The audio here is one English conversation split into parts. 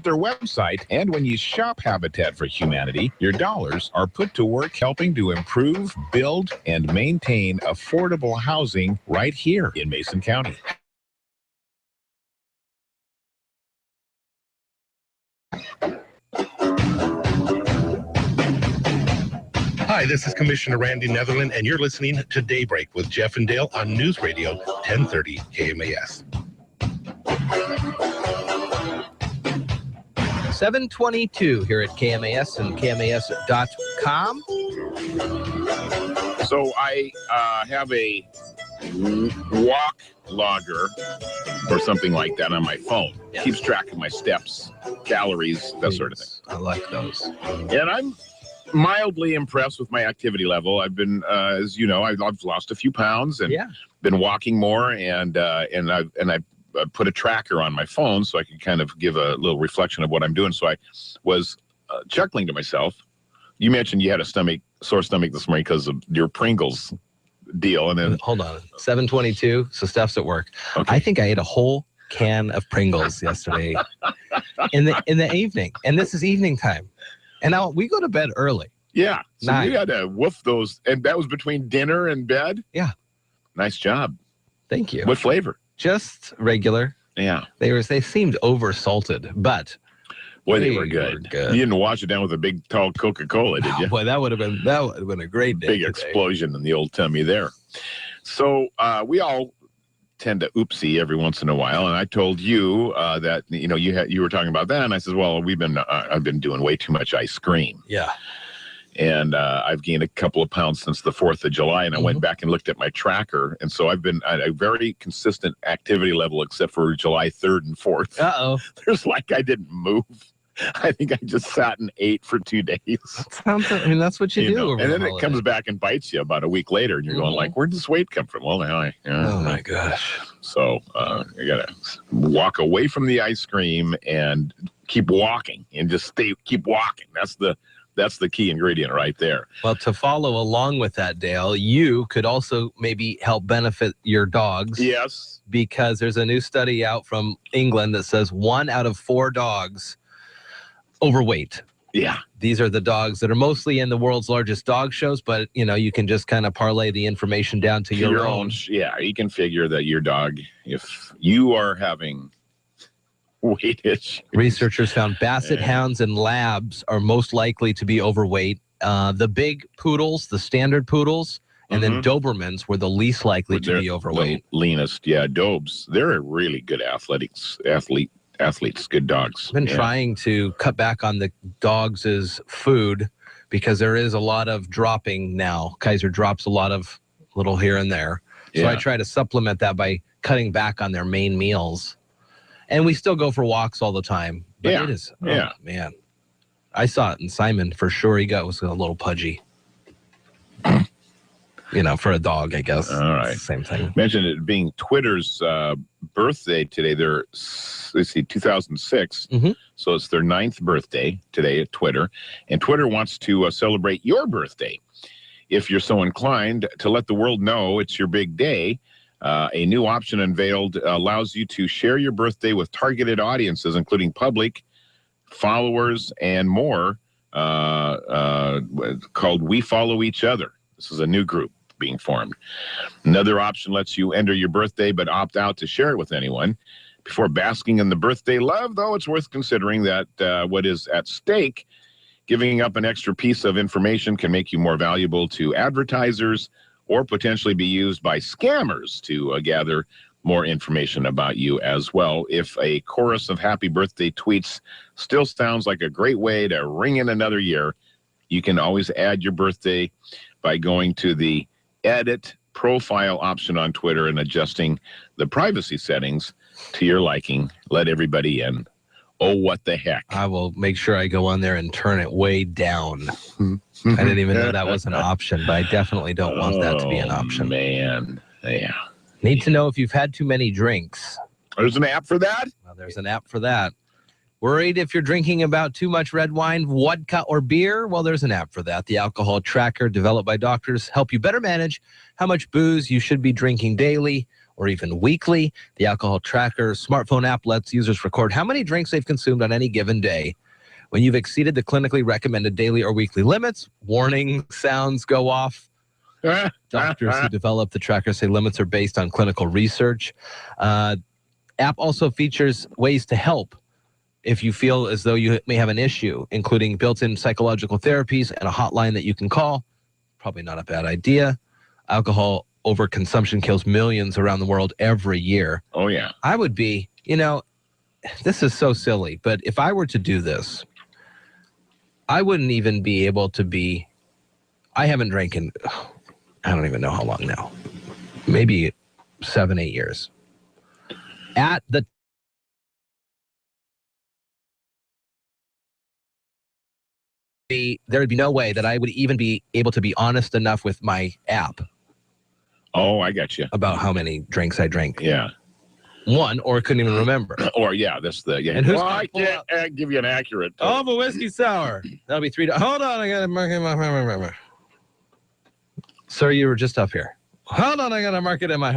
their website, and when you shop Habitat for Humanity, your dollars are put to work helping to improve, build, and maintain affordable housing right here in Mason County. Hi, this is Commissioner Randy Netherland, and you're listening to Daybreak with Jeff and Dale on News Radio 1030 KMAS. 7:22 here at KMAS and KMAS.com. So I have a walk logger or something like that on my phone. Yeah. Keeps track of my steps, calories, that sort of thing. I like those. And I'm mildly impressed with my activity level. I've been, as you know, I've lost a few pounds and been walking more, and I've put a tracker on my phone so I can kind of give a little reflection of what I'm doing. So I was chuckling to myself. You mentioned you had a sore stomach this morning because of your Pringles deal, and then hold on, 7:22. So Steph's at work. Okay. I think I ate a whole can of Pringles yesterday in the evening, and this is evening time. And now we go to bed early. Yeah. So you had to woof those. And that was between dinner and bed? Yeah. Nice job. Thank you. What flavor? Just regular. Yeah. They seemed over salted, but boy, they were good. You didn't wash it down with a big tall Coca-Cola, did you? Boy, that would have been a great day. Big explosion in the old tummy there. So we all tend to oopsie every once in a while, and I told you that you were talking about that, and I said, well, I've been doing way too much ice cream. Yeah. And I've gained a couple of pounds since the 4th of July, and I went back and looked at my tracker, and so I've been at a very consistent activity level except for July 3rd and 4th. Uh-oh. There's like I didn't move. I think I just sat and ate for 2 days. That's what you do. And then it comes back and bites you about a week later, and you're going like, where'd this weight come from? Well, now oh my gosh. So you gotta walk away from the ice cream and keep walking, and just keep walking. That's the key ingredient right there. Well, to follow along with that, Dale, you could also maybe help benefit your dogs. Yes. Because there's a new study out from England that says 1 out of 4 dogs overweight. Yeah. These are the dogs that are mostly in the world's largest dog shows, but you can just kind of parlay the information down to your own. Yeah, you can figure that your dog, if you are having weight issues. Researchers found basset hounds and labs are most likely to be overweight. The big poodles, the standard poodles, and then Dobermans were the least likely to be overweight. The leanest, Dobes. They're really good athletes, good dogs. I've been trying to cut back on the dogs' food because there is a lot of dropping now. Kaiser drops a lot of little here and there. So I try to supplement that by cutting back on their main meals. And we still go for walks all the time. But it is, man. I saw it in Simon for sure. He was a little pudgy. For a dog, I guess. All right. Same thing. Mentioned it being Twitter's birthday today. They're, 2006. So it's their 9th birthday today at Twitter. And Twitter wants to celebrate your birthday. If you're so inclined to let the world know it's your big day, a new option unveiled allows you to share your birthday with targeted audiences, including public, followers, and more, called We Follow Each Other. This is a new group being formed. Another option lets you enter your birthday but opt out to share it with anyone. Before basking in the birthday love, though, it's worth considering that what is at stake, giving up an extra piece of information, can make you more valuable to advertisers or potentially be used by scammers to gather more information about you as well. If a chorus of happy birthday tweets still sounds like a great way to ring in another year, you can always add your birthday by going to the edit profile option on Twitter and adjusting the privacy settings to your liking. Let everybody in. Oh, what the heck. I will make sure I go on there and turn it way down. I didn't even know that was an option, but I definitely don't want that to be an option. Man. Yeah. Need to know if you've had too many drinks. There's an app for that? Well, there's an app for that. Worried if you're drinking about too much red wine, vodka, or beer? Well, there's an app for that. The Alcohol Tracker, developed by doctors, help you better manage how much booze you should be drinking daily. or even weekly. The Alcohol Tracker smartphone app lets users record how many drinks they've consumed on any given day. When you've exceeded the clinically recommended daily or weekly limits, warning sounds go off. Doctors who develop the tracker say limits are based on clinical research. App also features ways to help if you feel as though you may have an issue, including built-in psychological therapies and a hotline that you can call. Probably not a bad idea. Alcohol overconsumption kills millions around the world every year. Oh, yeah. I would be, this is so silly, but if I were to do this, I wouldn't even be able to be, I haven't drank in, I don't even know how long now. Maybe 7-8 years. At the there would be no way that I would even be able to be honest enough with my app. Oh, I got you. About how many drinks I drank. Yeah. One, or couldn't even remember. Or, yeah, that's the... Yeah. And who's I can't give you an accurate... Oh, I'm a whiskey sour. That'll be $3. Hold on, I got to mark it in my... Sir, you were just up here. Hold on, I got to mark it in my...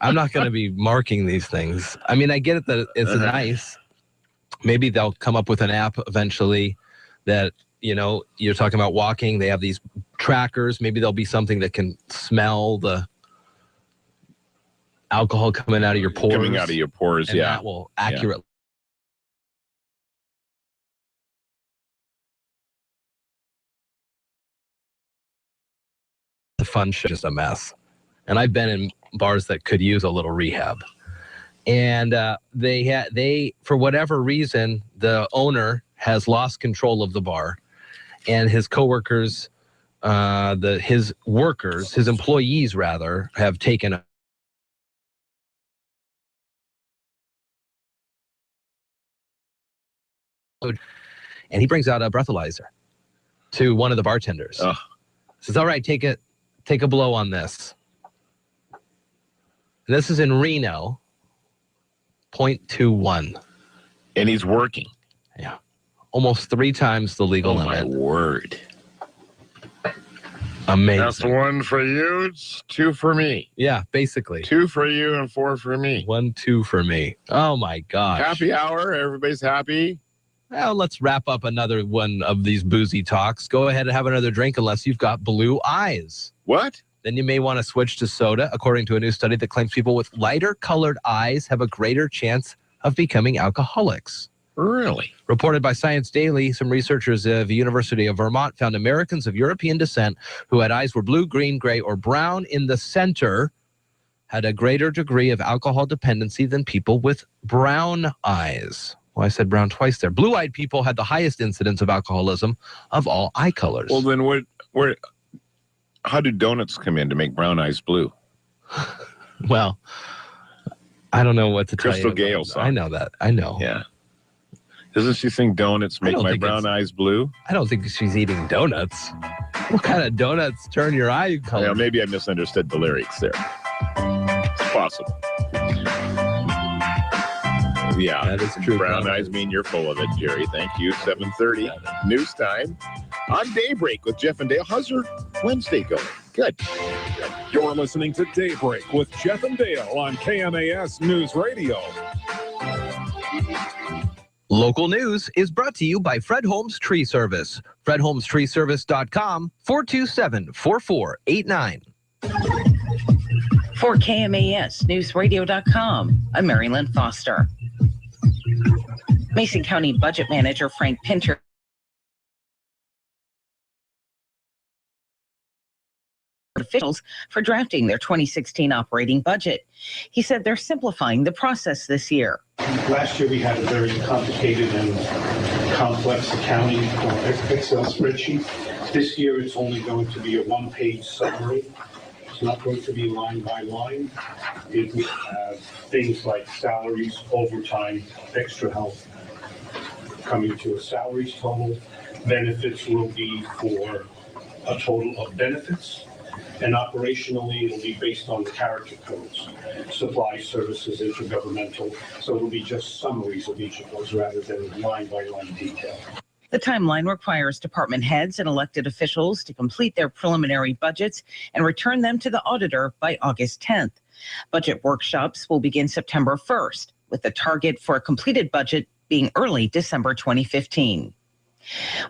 I'm not going to be marking these things. I mean, I get it that it's nice. Maybe they'll come up with an app eventually that, you're talking about walking. They have these trackers. Maybe there'll be something that can smell the alcohol coming out of your pores. Coming out of your pores, and that will accurately. The fun shit is just a mess. And I've been in bars that could use a little rehab. And they for whatever reason, the owner has lost control of the bar, and his coworkers, his employees rather, have taken. And he brings out a breathalyzer to one of the bartenders. Oh. Says, "All right, take a blow on this." And this is in Reno. 0.21. And he's working. Yeah. Almost 3 times the legal limit. Oh, my word. Amazing. That's 1 for you, it's 2 for me. Yeah, basically. 2 for you and 4 for me. 1, 2 for me. Oh, my gosh. Happy hour. Everybody's happy. Well, let's wrap up another one of these boozy talks. Go ahead and have another drink unless you've got blue eyes. What? Then you may want to switch to soda, according to a new study that claims people with lighter colored eyes have a greater chance of becoming alcoholics. Really? Reported by Science Daily, some researchers of the University of Vermont found Americans of European descent who had eyes were blue, green, gray, or brown in the center had a greater degree of alcohol dependency than people with brown eyes. Well, I said brown twice there. Blue-eyed people had the highest incidence of alcoholism of all eye colors. Well, then how do donuts come in to make brown eyes blue? Well, I don't know what to tell you. Crystal Gale song. I know that. I know. Yeah. Doesn't she think donuts make my brown eyes blue? I don't think she's eating donuts. What kind of donuts turn your eye color? Yeah, maybe I misunderstood the lyrics there. It's possible. Yeah, that is true. Brown eyes mean you're full of it, Jerry. Thank you. 7:30 news time on Daybreak with Jeff and Dale. How's your Wednesday going? Good. You're listening to Daybreak with Jeff and Dale on KMAS News Radio. Local news is brought to you by Fred Holmes Tree Service. FredHolmesTreeService.com, 427-4489. For KMAS NewsRadio.com, I'm Mary Lynn Foster. Mason County Budget Manager Frank Pinter officials for drafting their 2016 operating budget. He said they're simplifying the process this year. Last year we had a very complicated and complex accounting Excel spreadsheet. This year it's only going to be a one-page summary. It's not going to be line by line. It will have things like salaries, overtime, extra help coming to a salaries total. Benefits will be for a total of benefits. And operationally, it'll be based on the character codes, supply, services, intergovernmental. So it'll be just summaries of each of those rather than line by line detail. The timeline requires department heads and elected officials to complete their preliminary budgets and return them to the auditor by August 10th. Budget workshops will begin September 1st, with the target for a completed budget being early December 2015.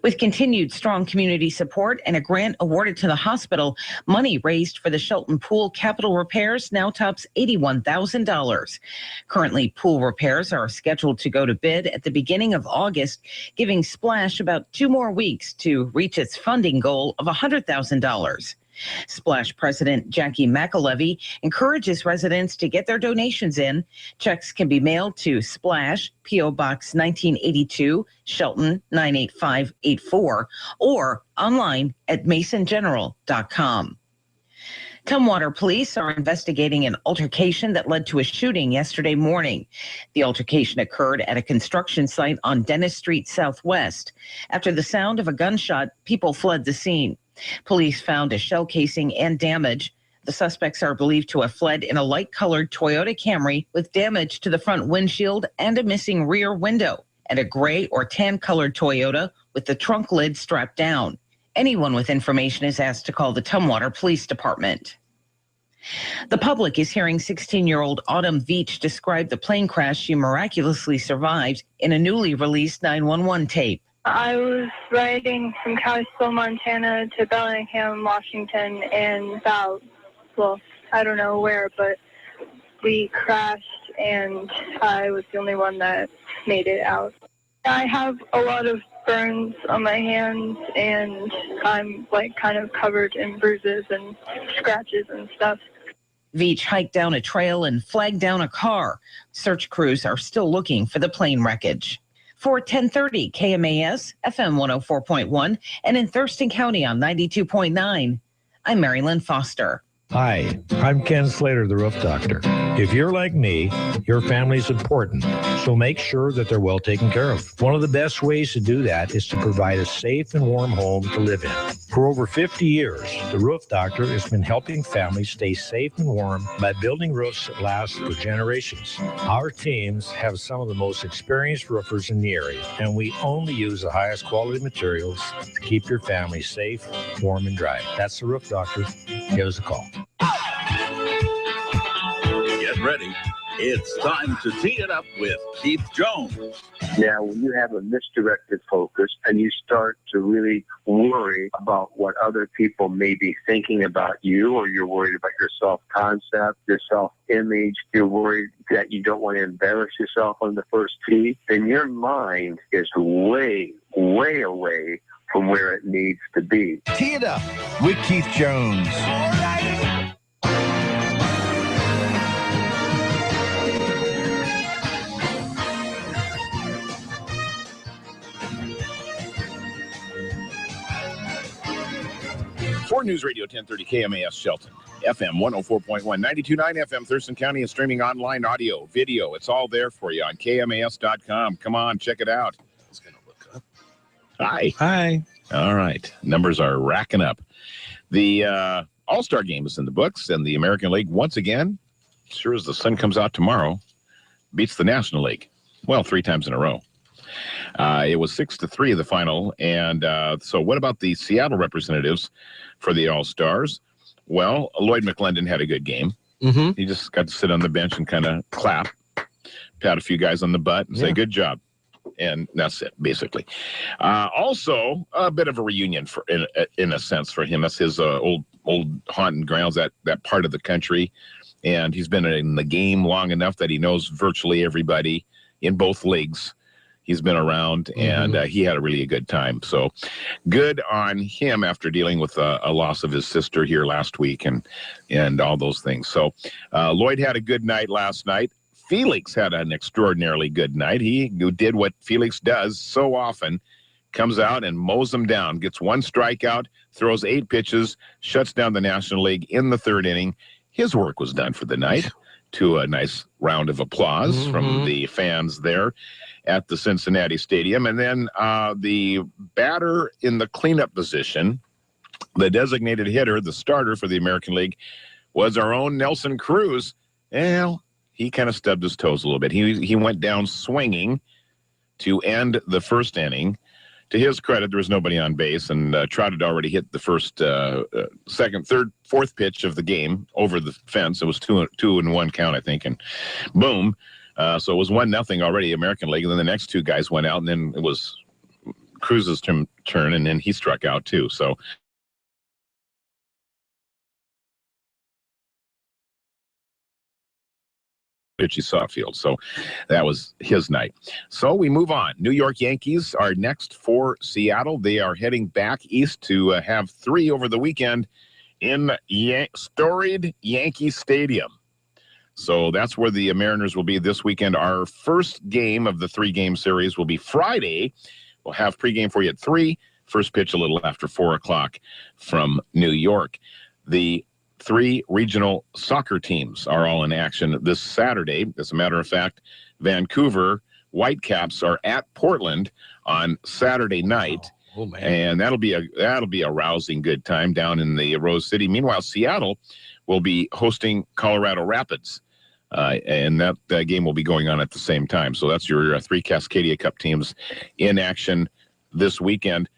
With continued strong community support and a grant awarded to the hospital, money raised for the Shelton Pool capital repairs now tops $81,000. Currently, pool repairs are scheduled to go to bid at the beginning of August, giving Splash about 2 more weeks to reach its funding goal of $100,000. Splash President Jackie McAlevey encourages residents to get their donations in. Checks can be mailed to Splash, P.O. Box 1982, Shelton 98584, or online at masongeneral.com. Tumwater police are investigating an altercation that led to a shooting yesterday morning. The altercation occurred at a construction site on Dennis Street Southwest. After the sound of a gunshot, people fled the scene. Police found a shell casing and damage. The suspects are believed to have fled in a light-colored Toyota Camry with damage to the front windshield and a missing rear window, and a gray or tan-colored Toyota with the trunk lid strapped down. Anyone with information is asked to call the Tumwater Police Department. The public is hearing 16-year-old Autumn Veach describe the plane crash she miraculously survived in a newly released 911 tape. I was riding from Kalispell, Montana to Bellingham, Washington, and about, I don't know where, but we crashed and I was the only one that made it out. I have a lot of burns on my hands and I'm kind of covered in bruises and scratches and stuff. Veach hiked down a trail and flagged down a car. Search crews are still looking for the plane wreckage. For 1030 KMAS, FM 104.1, and in Thurston County on 92.9, I'm Marilyn Foster. Hi, I'm Ken Slater, the Roof Doctor. If you're like me, your family's important, so make sure that they're well taken care of. One of the best ways to do that is to provide a safe and warm home to live in. For over 50 years, the Roof Doctor has been helping families stay safe and warm by building roofs that last for generations. Our teams have some of the most experienced roofers in the area, and we only use the highest quality materials to keep your family safe, warm, and dry. That's the Roof Doctor. Give us a call. Get ready. It's time to tee it up with Keith Jones. Now, when you have a misdirected focus and you start to really worry about what other people may be thinking about you, or you're worried about your self-concept, your self-image, you're worried that you don't want to embarrass yourself on the first tee, then your mind is way, way away from where it needs to be. Tee it up with Keith Jones. All right. For News Radio 1030 KMAS Shelton, FM 104.1, 92.9 FM Thurston County, and streaming online audio, video. It's all there for you on KMAS.com. Come on, check it out. I was going to look up. Hi. Hi. All right. Numbers are racking up. The All-Star game is in the books, and the American League, once again, sure as the sun comes out tomorrow, beats the National League. Well, 3 times in a row. It was 6-3 the final. And so what about the Seattle representatives for the All-Stars? Well, Lloyd McClendon had a good game. Mm-hmm. He just got to sit on the bench and kind of clap, pat a few guys on the butt and say, good job. And that's it, basically. Also, a bit of a reunion for, in a sense, for him. That's his old haunt and grounds, that part of the country. And he's been in the game long enough that he knows virtually everybody in both leagues. He's been around, and he had a really good time. So good on him after dealing with a loss of his sister here last week and all those things. So Lloyd had a good night last night. Felix had an extraordinarily good night. He did what Felix does so often, comes out and mows them down, gets 1 strikeout, throws 8 pitches, shuts down the National League in the 3rd inning. His work was done for the night, to a nice round of applause from the fans there at the Cincinnati Stadium. And then the batter in the cleanup position, the designated hitter, the starter for the American League, was our own Nelson Cruz. Well, he kind of stubbed his toes a little bit. He went down swinging to end the 1st inning. to his credit, there was nobody on base, and Trout had already hit the first, second, third, fourth pitch of the game over the fence. It was 2-1 count, I think, and boom. So it was 1-0 already, American League, and then the next two guys went out, and then it was Cruz's turn, and then he struck out too. So pitchy soft field. So that was his night. So we move on. New York Yankees are next for Seattle. They are heading back east to have 3 over the weekend in storied Yankee Stadium. So that's where the Mariners will be this weekend. Our first game of the 3-game series will be Friday. We'll have pregame for you at 3. First pitch a little after 4 o'clock from New York. The 3 regional soccer teams are all in action this Saturday. As a matter of fact, Vancouver Whitecaps are at Portland on Saturday night. Oh, man. And that'll be a rousing good time down in the Rose City. Meanwhile, Seattle will be hosting Colorado Rapids. And that game will be going on at the same time. So that's your 3 Cascadia Cup teams in action this weekend.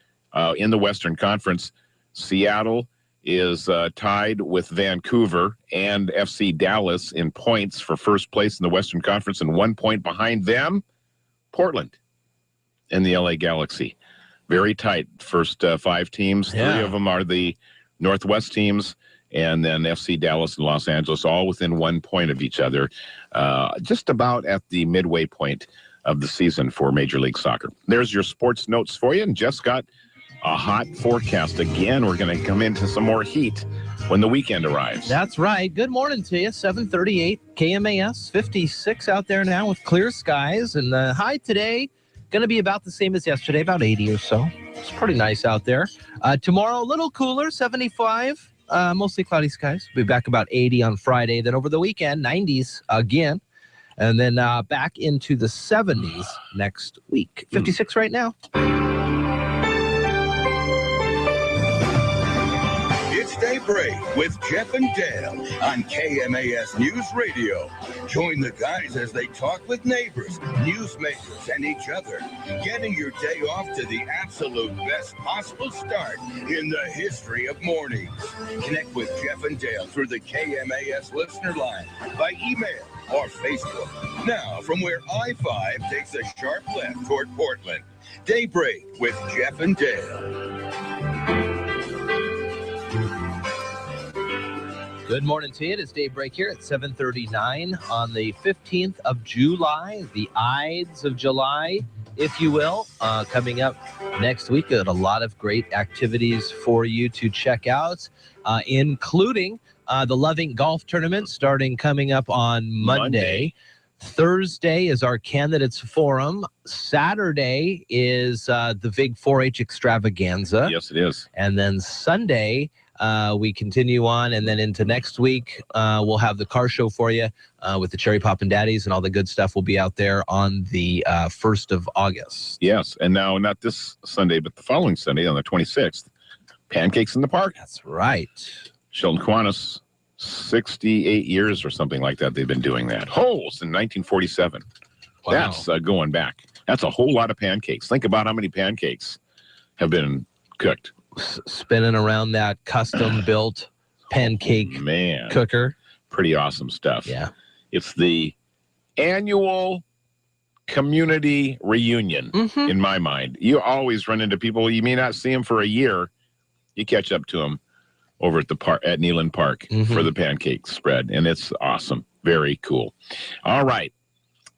In the Western Conference, Seattle is tied with Vancouver and FC Dallas in points for first place in the Western Conference, and 1 point behind them, Portland and the LA Galaxy. Very tight first 5 teams. Yeah. 3 of them are the Northwest teams, and then FC Dallas and Los Angeles, all within 1 point of each other, just about at the midway point of the season for Major League Soccer. There's your sports notes for you, and Jeff's got a hot forecast again. We're going to come into some more heat when the weekend arrives. That's right. Good morning to you. 7:38 KMAS, 56 out there now with clear skies, and the high today going to be about the same as yesterday, about 80 or so. It's pretty nice out there. Tomorrow a little cooler, 75. Mostly cloudy skies. We'll be back about 80 on Friday. Then over the weekend, 90s again, and then back into the 70s next week. 56 right now. It's Daybreak with Jeff and Dale on KMAS News Radio. Join the guys as they talk with neighbors, newsmakers, and each other, getting your day off to the absolute best possible start in the history of mornings. Connect with Jeff and Dale through the KMAS listener line, by email or Facebook. Now, from where I-5 takes a sharp left toward Portland, Daybreak with Jeff and Dale. Good morning to you. It's Daybreak here at 7:39 on the 15th of July, the Ides of July, if you will. Coming up next week, got a lot of great activities for you to check out, including the Loving Golf Tournament coming up on Monday. Thursday is our Candidates Forum. Saturday is the Big 4-H Extravaganza. Yes, it is. And then Sunday, we continue on, and then into next week, we'll have the car show for you with the Cherry Poppin' Daddies, and all the good stuff will be out there on the 1st of August. Yes, and now not this Sunday, but the following Sunday on the 26th, Pancakes in the Park. That's right. Sheldon Kiwanis, 68 years or something like that they've been doing that. Holes in 1947. Wow. That's going back. That's a whole lot of pancakes. Think about how many pancakes have been cooked. Spinning around that custom-built pancake cooker. Pretty awesome stuff. Yeah. It's the annual community reunion, in my mind. You always run into people, you may not see them for a year. You catch up to them over at the park at Neyland Park for the pancake spread, and it's awesome. Very cool. All right.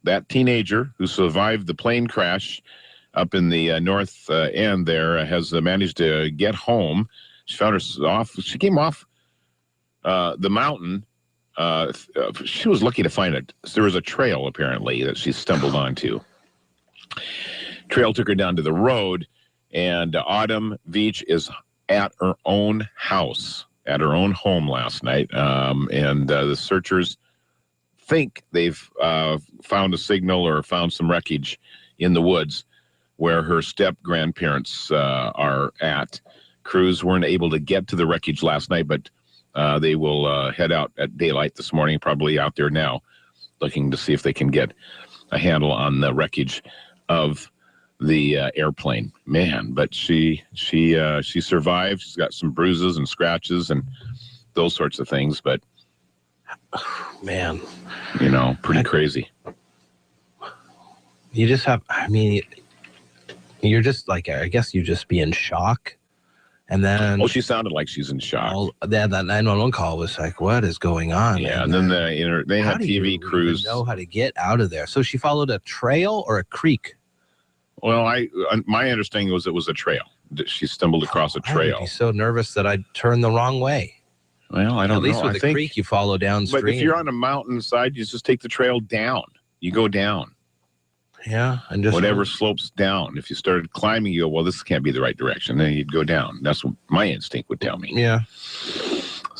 That teenager who survived the plane crash up in the north end there has managed to get home. She found herself she came off the mountain. She was lucky to find it. There was a trail, apparently, that she stumbled onto. Trail took her down to the road, and Autumn Veach is at her own house, at her own home last night. And the searchers think they've found a signal or found some wreckage in the woods where her step-grandparents are at. Crews weren't able to get to the wreckage last night, but they will head out at daylight this morning, probably out there now, looking to see if they can get a handle on the wreckage of airplane, man. But she survived. She's got some bruises and scratches and those sorts of things. But man, pretty crazy. You just have. I mean, you're just like, I guess you just be in shock. And then she sounded like she's in shock. That 911 call was like, what is going on? Yeah, and then they had TV crews. Know how to get out of there. So she followed a trail or a creek? Well, my understanding was it was a trail. She stumbled across a trail. I would be so nervous that I'd turn the wrong way. Well, I don't know. At least with the creek, you follow downstream. But if you're on a mountainside, you just take the trail down. You go down. Yeah, and just whatever slopes down. If you started climbing, you go, well, this can't be the right direction. Then you'd go down. That's what my instinct would tell me. Yeah.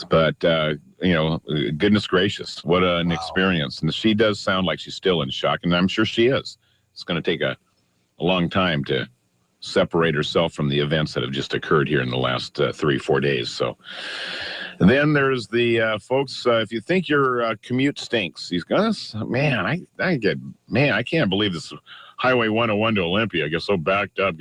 But goodness gracious, what an experience. And she does sound like she's still in shock, and I'm sure she is. It's going to take a long time to separate herself from the events that have just occurred here in the last 3-4 days. So and then there's the folks, if you think your commute stinks, these guys, man, I can't believe this Highway 101 to Olympia. I get so backed up.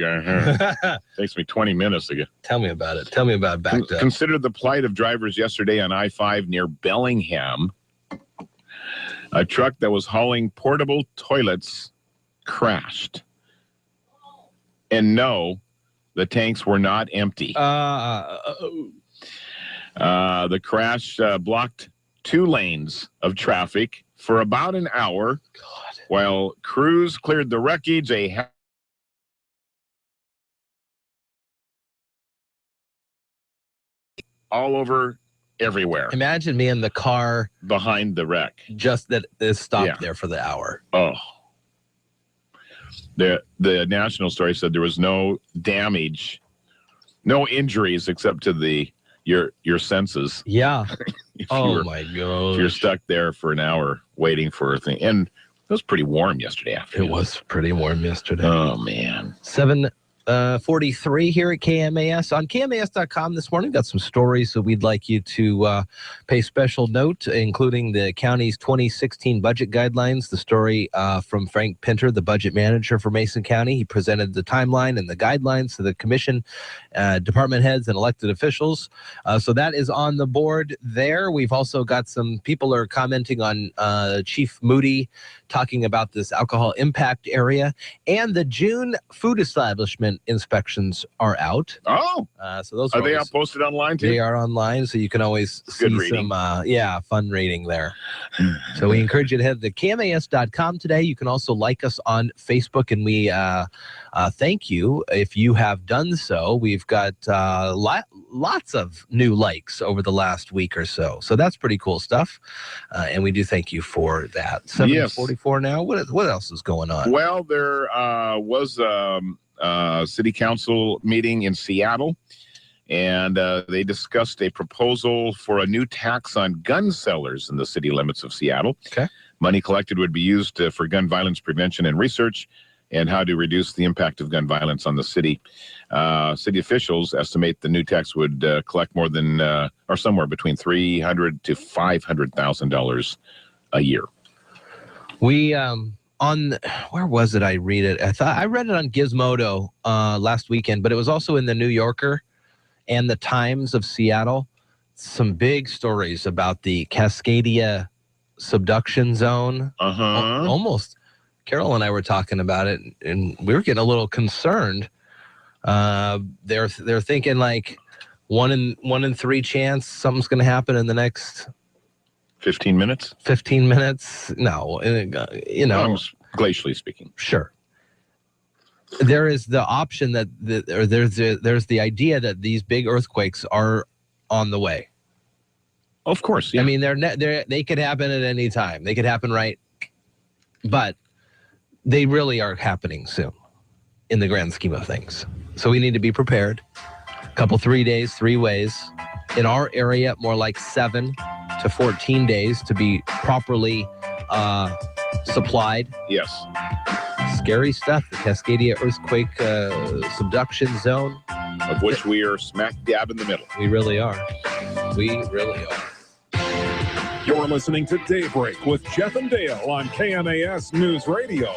Takes me 20 minutes to get. Tell me about it. Tell me about backed up. Consider the plight of drivers yesterday on I-5 near Bellingham. A truck that was hauling portable toilets crashed. And no, the tanks were not empty. The crash blocked 2 lanes of traffic for about an hour. God. While crews cleared the wreckage. All over everywhere. Imagine me in the car behind the wreck. Just that it stopped there for the hour. Oh. The national story said there was no damage, no injuries except to your senses. Yeah. My God. If you're stuck there for an hour waiting for a thing. And it was pretty warm yesterday afternoon. It was pretty warm yesterday. Oh, man. 7:43 here at KMAS. On KMAS.com this morning, got some stories that we'd like you to pay special note, including the county's 2016 budget guidelines. The story from Frank Pinter, the budget manager for Mason County. He presented the timeline and the guidelines to the commission, department heads, and elected officials. So that is on the board there. We've also got some people are commenting on Chief Moody talking about this alcohol impact area, and the June food establishment inspections are out. Oh, so those are they all posted online too? They are online, so you can always see some fun reading there. So we encourage you to head to KMAS.com today. You can also like us on Facebook, and we thank you if you have done so. We've got lots of new likes over the last week or so, so that's pretty cool stuff, and we do thank you for that. 7:44 now. What else is going on? Well, there was city council meeting in Seattle, and they discussed a proposal for a new tax on gun sellers in the city limits of Seattle. Okay. Money collected would be used for gun violence prevention and research, and how to reduce the impact of gun violence on the city. City officials estimate the new tax would collect more than, or somewhere between $300,000 to $500,000 a year. We where was it? I read it. I read it on Gizmodo last weekend, but it was also in the New Yorker and the Times of Seattle. Some big stories about the Cascadia subduction zone. Almost. Carol and I were talking about it, and we were getting a little concerned. They're thinking like 1 in 3 chance something's going to happen in the next 15 minutes. 15 minutes. No, glacially speaking. Sure. There is the option that there's the idea that these big earthquakes are on the way. Of course. Yeah. I mean, they could happen at any time. They could happen but they really are happening soon in the grand scheme of things. So we need to be prepared. A couple, 3 days, 3 ways. In our area, more like 7 to 14 days to be properly supplied. Yes. Scary stuff. The Cascadia earthquake subduction zone. Of which we are smack dab in the middle. We really are. We really are. You're listening to Daybreak with Jeff and Dale on KMAS News Radio.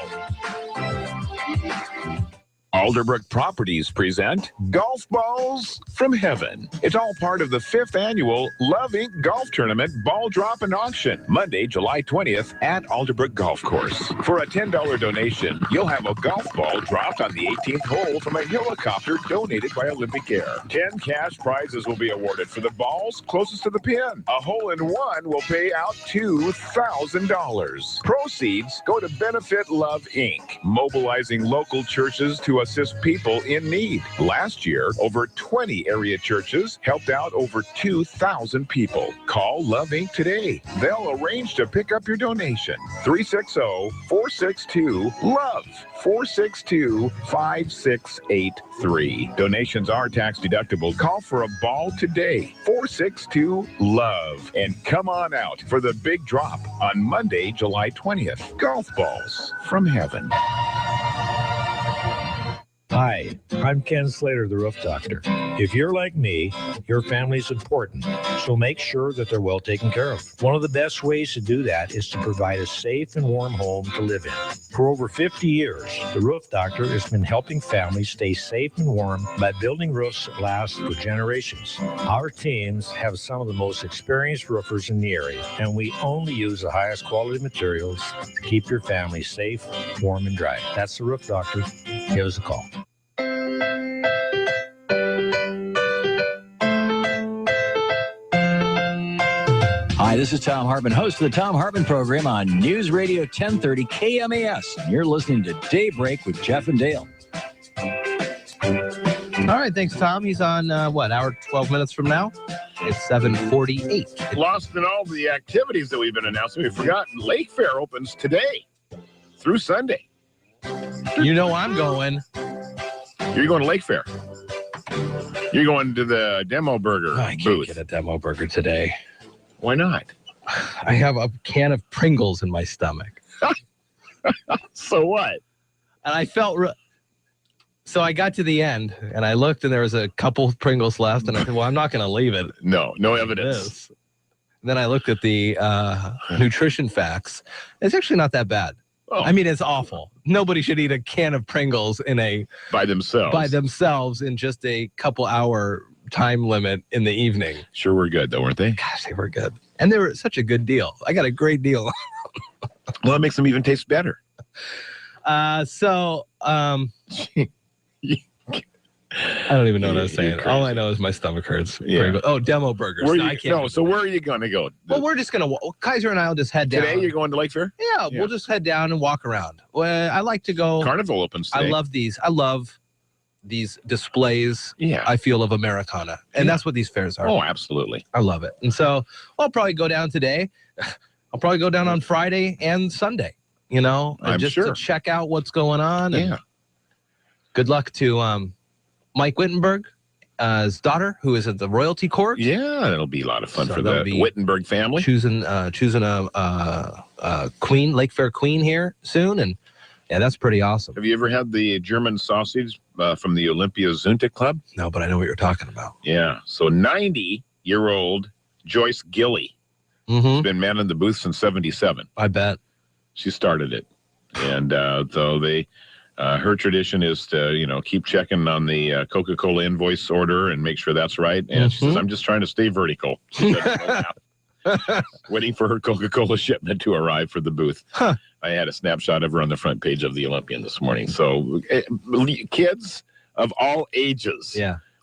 Alderbrook Properties present Golf Balls from Heaven. It's all part of the 5th annual Love Inc. Golf Tournament Ball Drop and Auction, Monday, July 20th at Alderbrook Golf Course. For a $10 donation, you'll have a golf ball dropped on the 18th hole from a helicopter donated by Olympic Air. 10 cash prizes will be awarded for the balls closest to the pin. A hole-in-one will pay out $2,000. Proceeds go to Benefit Love Inc., mobilizing local churches to assist people in need. Last year, over 20 area churches helped out over 2,000 people. Call Love Inc. today. They'll arrange to pick up your donation. 360-462-LOVE. 462-5683. Donations are tax deductible. Call for a ball today. 462-LOVE. And come on out for the big drop on Monday, July 20th. Golf balls from heaven. Hi, I'm Ken Slater, the Roof Doctor. If you're like me, your family's important, so make sure that they're well taken care of. One of the best ways to do that is to provide a safe and warm home to live in. For over 50 years, the Roof Doctor has been helping families stay safe and warm by building roofs that last for generations. Our teams have some of the most experienced roofers in the area, and we only use the highest quality materials to keep your family safe, warm, and dry. That's the Roof Doctor. Give us a call. Hi, this is Tom Hartman, host of the Tom Hartman program on News Radio 1030 KMAS. And you're listening to Daybreak with Jeff and Dale. All right, thanks, Tom. He's on, hour 12 minutes from now? It's 7:48. Lost in all the activities that we've been announcing. We've forgotten Lake Fair opens today through Sunday. You know I'm going. You're going to Lake Fair. You're going to the Demo Burger I can't booth. get a Demo Burger today. Why not? I have a can of Pringles in my stomach. So what? And I felt... So I got to the end, and I looked, and there was a couple of Pringles left, and I said, well, I'm not going to leave it. No evidence. And then I looked at the nutrition facts. It's actually not that bad. Oh. I mean, it's awful. Nobody should eat a can of Pringles by themselves in just a couple hour time limit in the evening. Sure were good, though, weren't they? Gosh, they were good. And they were such a good deal. I got a great deal. Well, it makes them even taste better. I don't even know what I was saying. All I know is my stomach hurts. Yeah. Oh, Demo Burgers. So where are you going to go? Well, we're just going to... Kaiser and I will just head down. Today you're going to Lake Fair? Yeah, we'll just head down and walk around. Well, I like to go... Carnival opens today. I love these displays, I feel, of Americana. And that's what these fairs are. Oh, absolutely. I love it. And so I'll probably go down today. I'll probably go down on Friday and Sunday, to check out what's going on. And good luck to Mike Wittenberg, his daughter, who is at the Royalty Court. Yeah, it'll be a lot of fun for the Wittenberg family. Choosing a queen, Lake Fair queen here soon. And yeah, that's pretty awesome. Have you ever had the German sausage from the Olympia Zunta Club? No, but I know what you're talking about. Yeah. So 90-year-old Joyce Gilly has been manning the booth since 1977. I bet. She started it. And so her tradition is to, keep checking on the Coca-Cola invoice order and make sure that's right. And she says, I'm just trying to stay vertical. Waiting for her Coca-Cola shipment to arrive for the booth. Huh. I had a snapshot of her on the front page of the Olympian this morning. So kids of all ages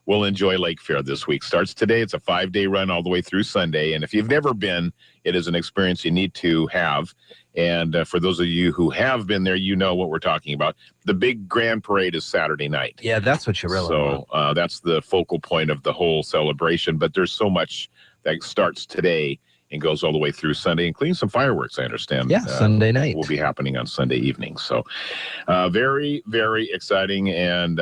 will enjoy Lake Fair this week. Starts today. It's a 5-day run all the way through Sunday. And if you've never been, it is an experience you need to have. And for those of you who have been there, you know what we're talking about. The big grand parade is Saturday night. Yeah, that's what you really want. So that's the focal point of the whole celebration. But there's so much that starts today and goes all the way through Sunday, including some fireworks, I understand. Yeah, Sunday night. Will be happening on Sunday evening. So very, very exciting. And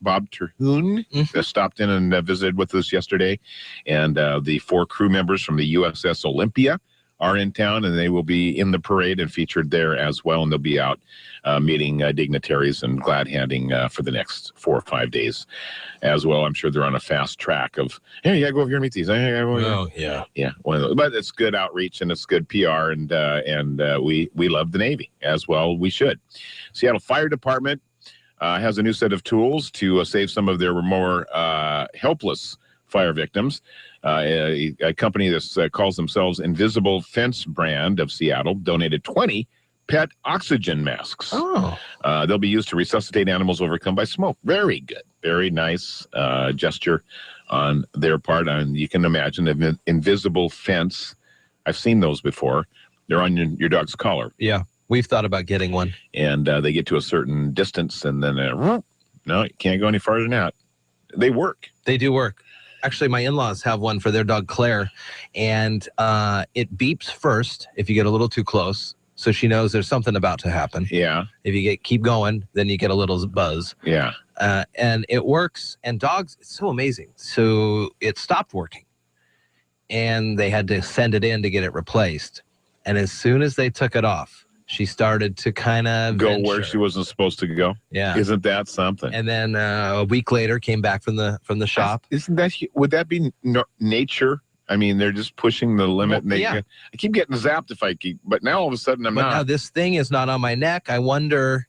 Bob Terhune stopped in and visited with us yesterday. And the 4 crew members from the USS Olympia are in town, and they will be in the parade and featured there as well. And they'll be out meeting dignitaries and glad handing for the next 4 or 5 days as well. I'm sure they're on a fast track of, hey, you gotta go over here and meet these. Yeah. One of those. But it's good outreach and it's good PR, and we love the Navy as well. We should. Seattle Fire Department has a new set of tools to save some of their more helpless fire victims. A company that calls themselves Invisible Fence brand of Seattle donated 20 pet oxygen masks. Oh. They'll be used to resuscitate animals overcome by smoke. Very good. Very nice gesture on their part. And you can imagine an invisible fence. I've seen those before. They're on your dog's collar. Yeah, we've thought about getting one. And they get to a certain distance, and then, no, you can't go any farther than that. They work. They do work. Actually, my in-laws have one for their dog, Claire, and it beeps first if you get a little too close, so she knows there's something about to happen. Yeah. If you keep going, then you get a little buzz. Yeah. And it works, and dogs, it's so amazing. So it stopped working, and they had to send it in to get it replaced. And as soon as they took it off, she started to kind of go where she wasn't supposed to go. Yeah. Isn't that something? And then a week later came back from the shop. Would that be nature? I mean, they're just pushing the limit. Well, and I keep getting zapped if I keep, but now all of a sudden I'm not. Now this thing is not on my neck. I wonder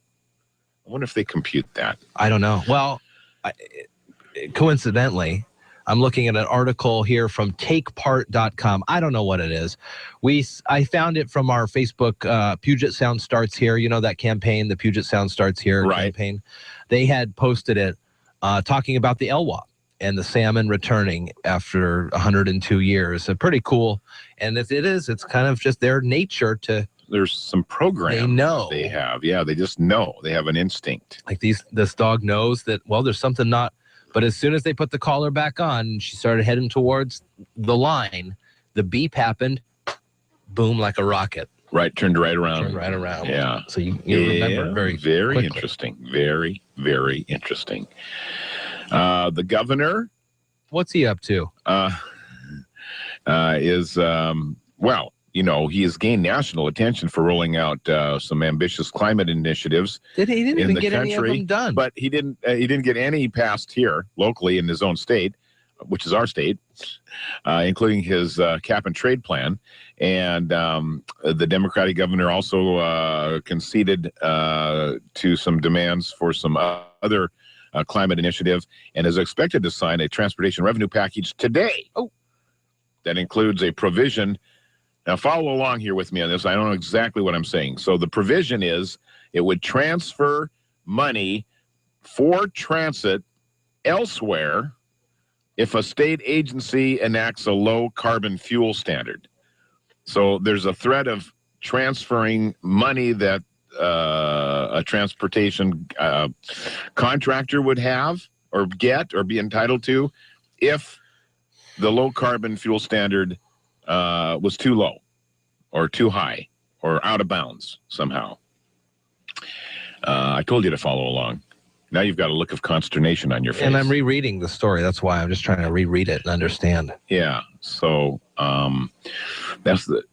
if they compute that. I don't know. Well, coincidentally, I'm looking at an article here from takepart.com. I don't know what it is. I found it from our Facebook, Puget Sound Starts Here. You know that campaign, the Puget Sound Starts Here campaign? They had posted it talking about the Elwha and the salmon returning after 102 years. Pretty cool. And it's kind of just their nature to... There's some programs they know. They have. Yeah, they just know. They have an instinct. Like this dog knows that, well, there's something not... But as soon as they put the collar back on, she started heading towards the line. The beep happened, boom, like a rocket. Right, turned right around. Turned right around. Yeah. So you remember very quickly. Interesting. Very, very interesting. The governor. What's he up to? Well, you know, he has gained national attention for rolling out some ambitious climate initiatives. He didn't even get country, any of them done. But he didn't get any passed here locally in his own state, which is our state, including his cap and trade plan. And the Democratic governor also conceded to some demands for some other climate initiative, and is expected to sign a transportation revenue package today. Oh, that includes a provision. Now, follow along here with me on this. I don't know exactly what I'm saying. So the provision is it would transfer money for transit elsewhere if a state agency enacts a low carbon fuel standard. So there's a threat of transferring money that a transportation contractor would have or get or be entitled to if the low carbon fuel standard was too low or too high or out of bounds somehow. I told you to follow along. Now you've got a look of consternation on your face. And I'm rereading the story. That's why I'm just trying to reread it and understand. Yeah. So that's the...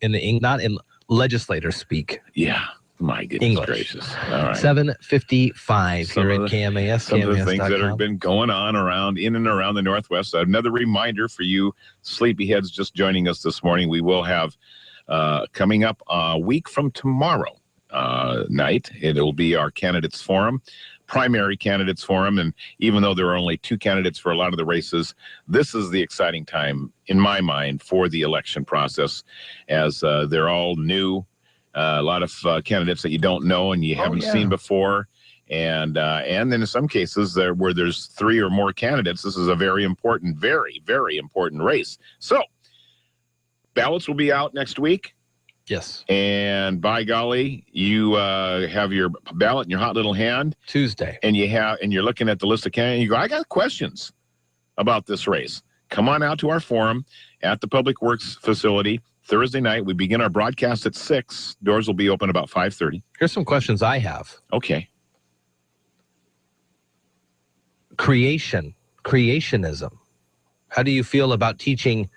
Not in legislator speak. Yeah. My goodness English. Gracious. All right. 7:55 here at KMAS. Some of the things that have been going on in and around the Northwest. Another reminder for you sleepyheads just joining us this morning. We will have coming up a week from tomorrow night. It'll be our candidates forum, primary candidates forum. And even though there are only 2 candidates for a lot of the races, this is the exciting time, in my mind, for the election process, as they're all new. A lot of candidates that you don't know and you haven't seen before. And then in some cases where there's 3 or more candidates, this is a very important, very, very important race. So ballots will be out next week. Yes. And by golly, you have your ballot in your hot little hand. Tuesday. And you're looking at the list of candidates. You go, I got questions about this race. Come on out to our forum at the Public Works facility. Thursday night, we begin our broadcast at 6. Doors will be open about 5:30. Here's some questions I have. Okay. Creationism. How do you feel about teaching?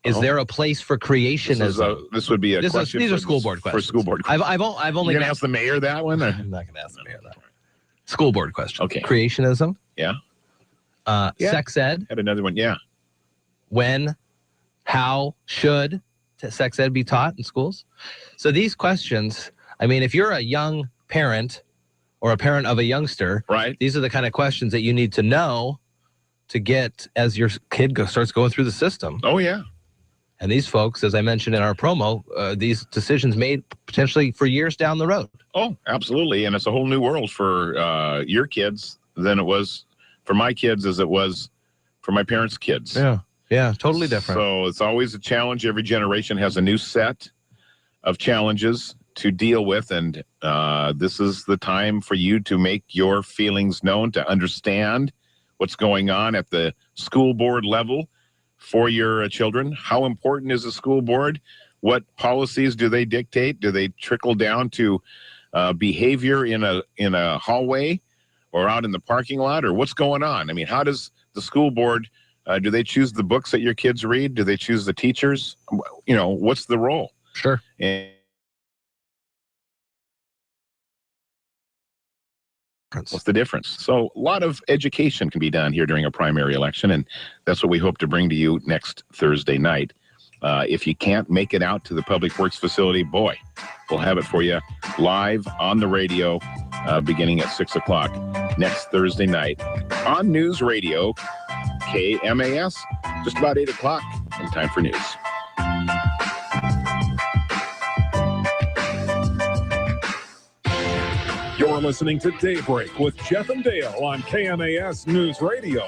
Is there a place for creationism? This would be a question. These are school board questions. For school board questions. I've only. You're gonna ask the mayor that one? Or? I'm not gonna ask the mayor that one. School board question. Okay. Creationism. Yeah. Sex ed. Had another one. Yeah. When How should sex ed be taught in schools? So these questions, I mean, if you're a young parent or a parent of a youngster, right? These are the kind of questions that you need to know to get as your kid starts going through the system. Oh, yeah. And these folks, as I mentioned in our promo, these decisions made potentially for years down the road. Oh, absolutely. And it's a whole new world for your kids than it was for my kids as it was for my parents' kids. Yeah, totally different. So it's always a challenge. Every generation has a new set of challenges to deal with. And this is the time for you to make your feelings known, to understand what's going on at the school board level for your children. How important is the school board? What policies do they dictate? Do they trickle down to behavior in a hallway or out in the parking lot, or what's going on? I mean, how does the school board, do they choose the books that your kids read? Do they choose the teachers? You know, what's the role? Sure. And what's the difference? So a lot of education can be done here during a primary election, and that's what we hope to bring to you next Thursday night. If you can't make it out to the Public Works facility, boy, we'll have it for you live on the radio beginning at 6 o'clock next Thursday night on News Radio KMAS, just about 8 o'clock, and time for news. You're listening to Daybreak with Jeff and Dale on KMAS News Radio.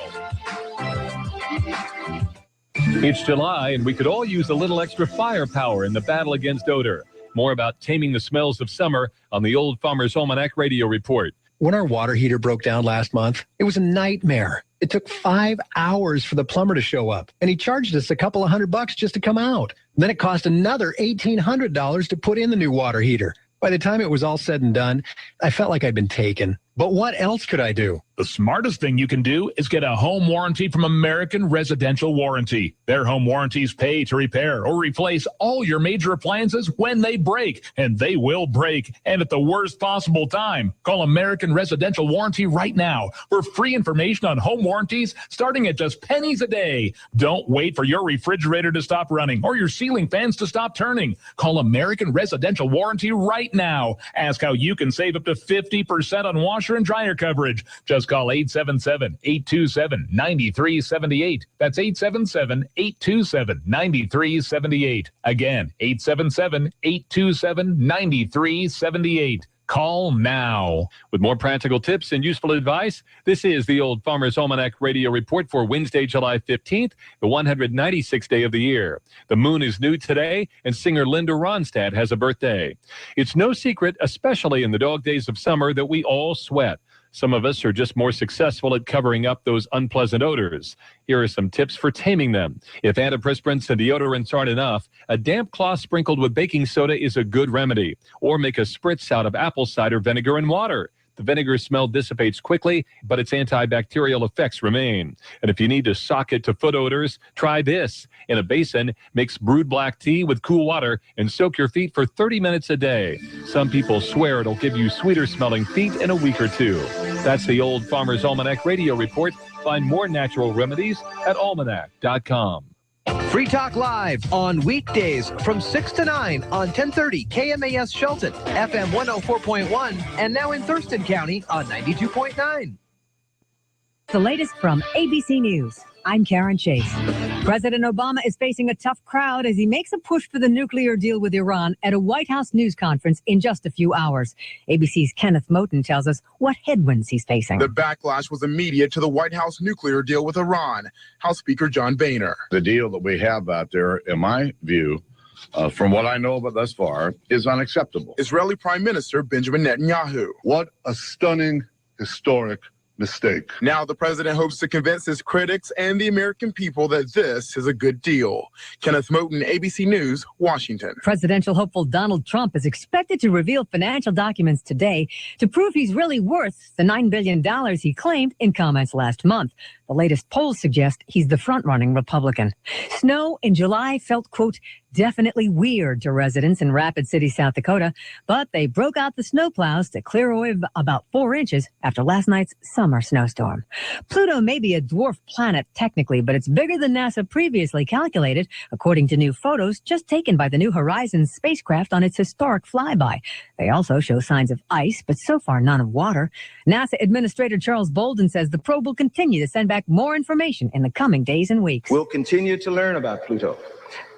It's July, and we could all use a little extra firepower in the battle against odor. More about taming the smells of summer on the Old Farmer's Almanac Radio Report. When our water heater broke down last month, it was a nightmare. It took 5 hours for the plumber to show up, and he charged us a couple of $100 just to come out. Then it cost another $1,800 to put in the new water heater. By the time it was all said and done, I felt like I'd been taken. But what else could I do? The smartest thing you can do is get a home warranty from American Residential Warranty. Their home warranties pay to repair or replace all your major appliances when they break, and they will break, and at the worst possible time. Call American Residential Warranty right now for free information on home warranties starting at just pennies a day. Don't wait for your refrigerator to stop running or your ceiling fans to stop turning. Call American Residential Warranty right now. Ask how you can save up to 50% on washer and dryer coverage. Just call 877-827-9378. That's 877-827-9378. Again, 877-827-9378. Call now. With more practical tips and useful advice, this is the Old Farmer's Almanac Radio Report for Wednesday, July 15th, the 196th day of the year. The moon is new today, and singer Linda Ronstadt has a birthday. It's no secret, especially in the dog days of summer, that we all sweat. Some of us are just more successful at covering up those unpleasant odors. Here are some tips for taming them. If antiperspirants and deodorants aren't enough, a damp cloth sprinkled with baking soda is a good remedy. Or make a spritz out of apple cider vinegar and water. The vinegar smell dissipates quickly, but its antibacterial effects remain. And if you need to sock it to foot odors, try this. In a basin, mix brewed black tea with cool water and soak your feet for 30 minutes a day. Some people swear it'll give you sweeter smelling feet in a week or two. That's the Old Farmer's Almanac Radio Report. Find more natural remedies at almanac.com. Free Talk Live on weekdays from 6 to 9 on 1030 KMAS Shelton, FM 104.1, and now in Thurston County on 92.9. The latest from ABC News. I'm Karen Chase. President Obama is facing a tough crowd as he makes a push for the nuclear deal with Iran at a White House news conference in just a few hours. ABC's Kenneth Moten tells us what headwinds he's facing. The backlash was immediate to the White House nuclear deal with Iran. House Speaker John Boehner. The deal that we have out there, in my view, from what I know about thus far, is unacceptable. Israeli Prime Minister Benjamin Netanyahu. What a stunning, historic mistake. Now the president hopes to convince his critics and the American people that this is a good deal. Kenneth Moten, ABC News, Washington. Presidential hopeful Donald Trump is expected to reveal financial documents today to prove he's really worth the $9 billion he claimed in comments last month. The latest polls suggest he's the front-running Republican. Snow in July felt, quote, definitely weird to residents in Rapid City, South Dakota, but they broke out the snowplows to clear away about 4 inches after last night's summer snowstorm. Pluto may be a dwarf planet technically, but it's bigger than NASA previously calculated, according to new photos just taken by the New Horizons spacecraft on its historic flyby. They also show signs of ice, but so far none of water. NASA Administrator Charles Bolden says the probe will continue to send back more information in the coming days and weeks. We'll continue to learn about Pluto,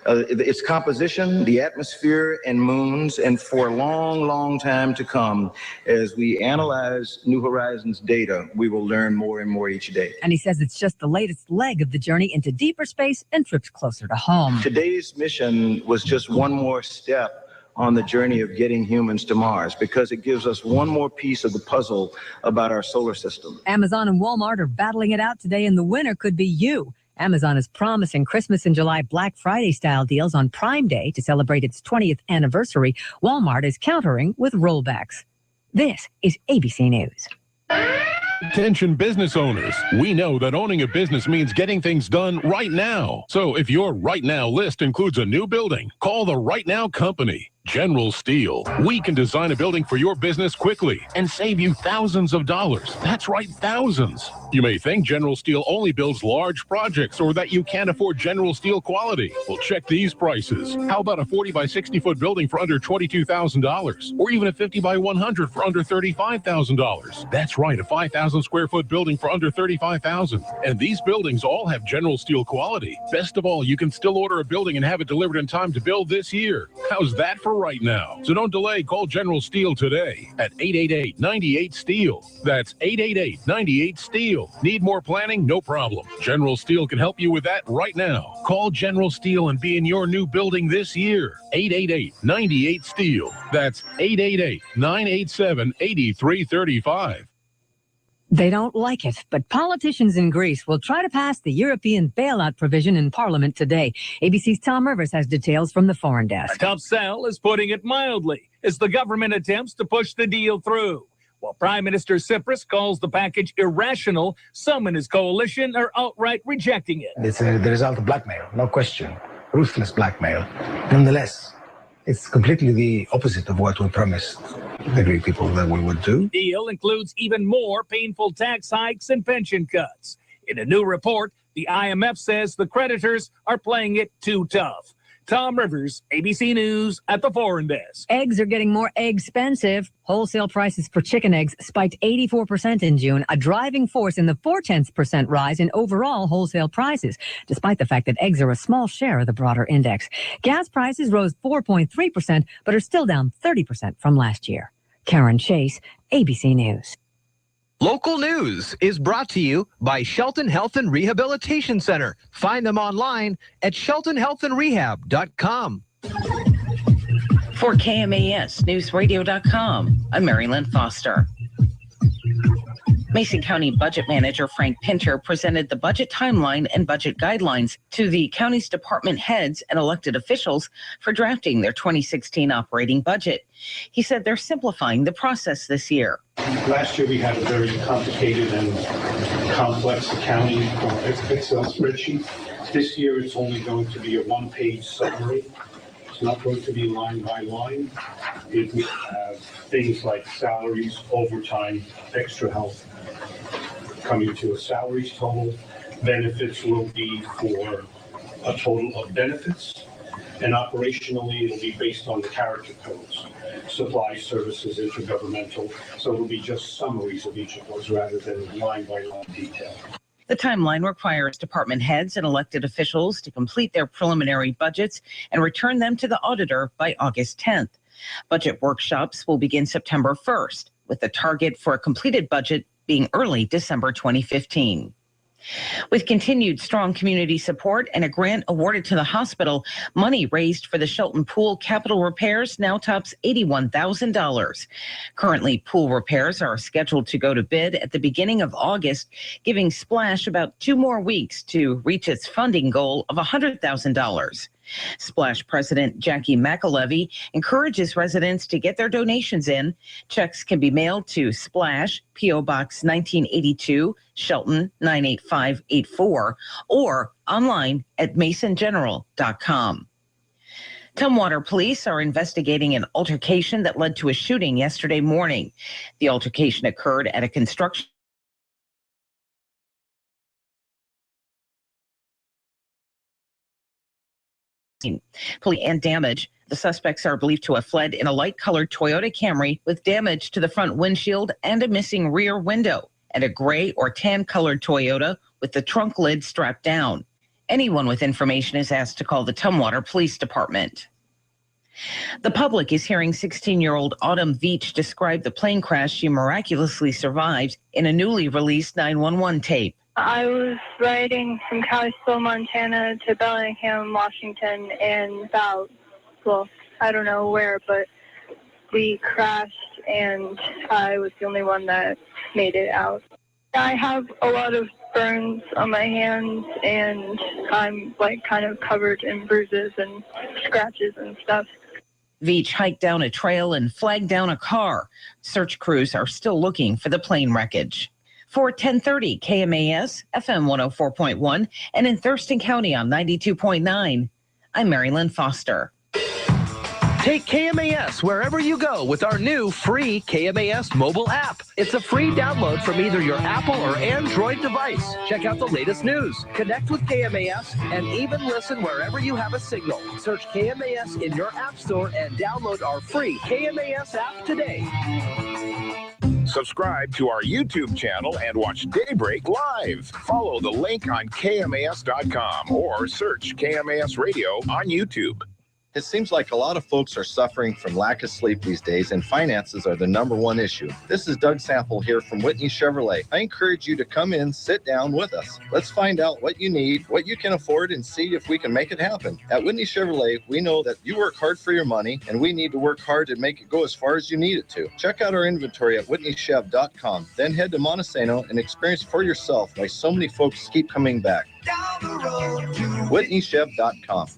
its composition, the atmosphere and moons, and for a long, long time to come, as we analyze New Horizons data, we will learn more and more each day. And he says it's just the latest leg of the journey into deeper space and trips closer to home. Today's mission was just one more step on the journey of getting humans to Mars, because it gives us one more piece of the puzzle about our solar system. Amazon and Walmart are battling it out today, and the winner could be you. Amazon is promising Christmas and July Black Friday style deals on Prime Day to celebrate its 20th anniversary. Walmart is countering with rollbacks. This is ABC News. Attention business owners. We know that owning a business means getting things done right now. So if your right now list includes a new building, call the Right Now Company. General Steel. We can design a building for your business quickly and save you thousands of dollars. That's right, thousands. You may think General Steel only builds large projects or that you can't afford General Steel quality. Well, check these prices. How about a 40 by 60 foot building for under $22,000 or even a 50 by 100 for under $35,000? That's right, a 5,000 square foot building for under $35,000. And these buildings all have General Steel quality. Best of all, you can still order a building and have it delivered in time to build this year. How's that for right now? So don't delay. Call General Steel today at 888-98-STEEL. That's 888-98-STEEL. Need more planning? No problem. General Steel can help you with that right now. Call General Steel and be in your new building this year. 888-98-STEEL. That's 888-987-8335. They don't like it, but politicians in Greece will try to pass the European bailout provision in Parliament today. ABC's Tom Rivers has details from the foreign desk. A tough sell is putting it mildly, as the government attempts to push the deal through. While Prime Minister Tsipras calls the package irrational, some in his coalition are outright rejecting it. It's the result of blackmail, no question. Ruthless blackmail. Nonetheless, it's completely the opposite of what we promised the Greek people that we would do. The deal includes even more painful tax hikes and pension cuts. In a new report, the IMF says the creditors are playing it too tough. Tom Rivers, ABC News at the Foreign Desk. Eggs are getting more expensive. Wholesale prices for chicken eggs spiked 84% in June, a driving force in the 0.4% rise in overall wholesale prices, despite the fact that eggs are a small share of the broader index. Gas prices rose 4.3%, but are still down 30% from last year. Karen Chase, ABC News. Local news is brought to you by Shelton Health and Rehabilitation Center. Find them online at sheltonhealthandrehab.com. For KMAS Newsradio.com, I'm Mary Lynn Foster. Mason County Budget Manager Frank Pinter presented the budget timeline and budget guidelines to the county's department heads and elected officials for drafting their 2016 operating budget. He said they're simplifying the process this year. Last year we had a very complicated and complex accounting Excel spreadsheet. This year it's only going to be a one-page summary. It's not going to be line by line. It will have things like salaries, overtime, extra help coming to a salaries total. Benefits will be for a total of benefits. And operationally, it'll be based on the character codes. Supply, services, intergovernmental. So it'll be just summaries of each of those rather than line by line detail. The timeline requires department heads and elected officials to complete their preliminary budgets and return them to the auditor by August 10th. Budget workshops will begin September 1st, with the target for a completed budget being early December 2015. With continued strong community support and a grant awarded to the hospital, money raised for the Shelton Pool capital repairs now tops $81,000. Currently, pool repairs are scheduled to go to bid at the beginning of August, giving Splash about 2 more weeks to reach its funding goal of $100,000. Splash President Jackie McAlevey encourages residents to get their donations in. Checks can be mailed to Splash, P.O. Box 1982, Shelton 98584, or online at masongeneral.com. Tumwater police are investigating an altercation that led to a shooting yesterday morning. The altercation occurred at a construction police and damage. The suspects are believed to have fled in a light-colored Toyota Camry with damage to the front windshield and a missing rear window, and a gray or tan-colored Toyota with the trunk lid strapped down. Anyone with information is asked to call the Tumwater Police Department. The public is hearing 16-year-old Autumn Veach describe the plane crash she miraculously survived in a newly released 911 tape. I was riding from Kalispell, Montana to Bellingham, Washington, and about, well, I don't know where, but we crashed and I was the only one that made it out. I have a lot of burns on my hands and I'm like kind of covered in bruises and scratches and stuff. Veach hiked down a trail and flagged down a car. Search crews are still looking for the plane wreckage. For 1030 KMAS, FM 104.1, and in Thurston County on 92.9, I'm Mary Lynn Foster. Take KMAS wherever you go with our new free KMAS mobile app. It's a free download from either your Apple or Android device. Check out the latest news, connect with KMAS, and even listen wherever you have a signal. Search KMAS in your app store and download our free KMAS app today. Subscribe to our YouTube channel and watch Daybreak live. Follow the link on KMAS.com or search KMAS Radio on YouTube. It seems like a lot of folks are suffering from lack of sleep these days, and finances are the #1 issue. This is Doug Sample here from Whitney Chevrolet. I encourage you to come in, sit down with us. Let's find out what you need, what you can afford, and see if we can make it happen. At Whitney Chevrolet, we know that you work hard for your money, and we need to work hard to make it go as far as you need it to. Check out our inventory at whitneychev.com. Then head to Montesano and experience for yourself why so many folks keep coming back. whitneychev.com.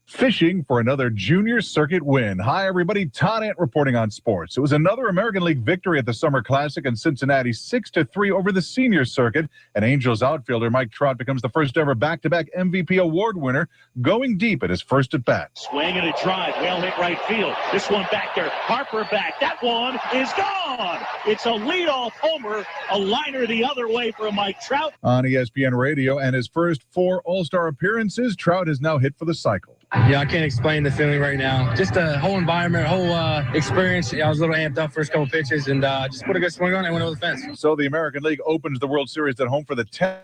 Fishing for another junior circuit win. Hi, everybody. Todd Ant reporting on sports. It was another American League victory at the Summer Classic in Cincinnati, 6-3 over the senior circuit. And Angels outfielder Mike Trout becomes the first ever back-to-back MVP award winner, going deep at his first at-bat. Swing and a drive. Well hit right field. This one back there. Harper back. That one is gone. It's a leadoff homer. A liner the other way for Mike Trout. On ESPN Radio and his first 4 All-Star appearances, Trout has now hit for the cycle. Yeah, I can't explain the feeling right now. Just the whole environment, whole experience. I was a little amped up first couple pitches and just put a good swing on and went over the fence. So the American League opens the World Series at home for the 10th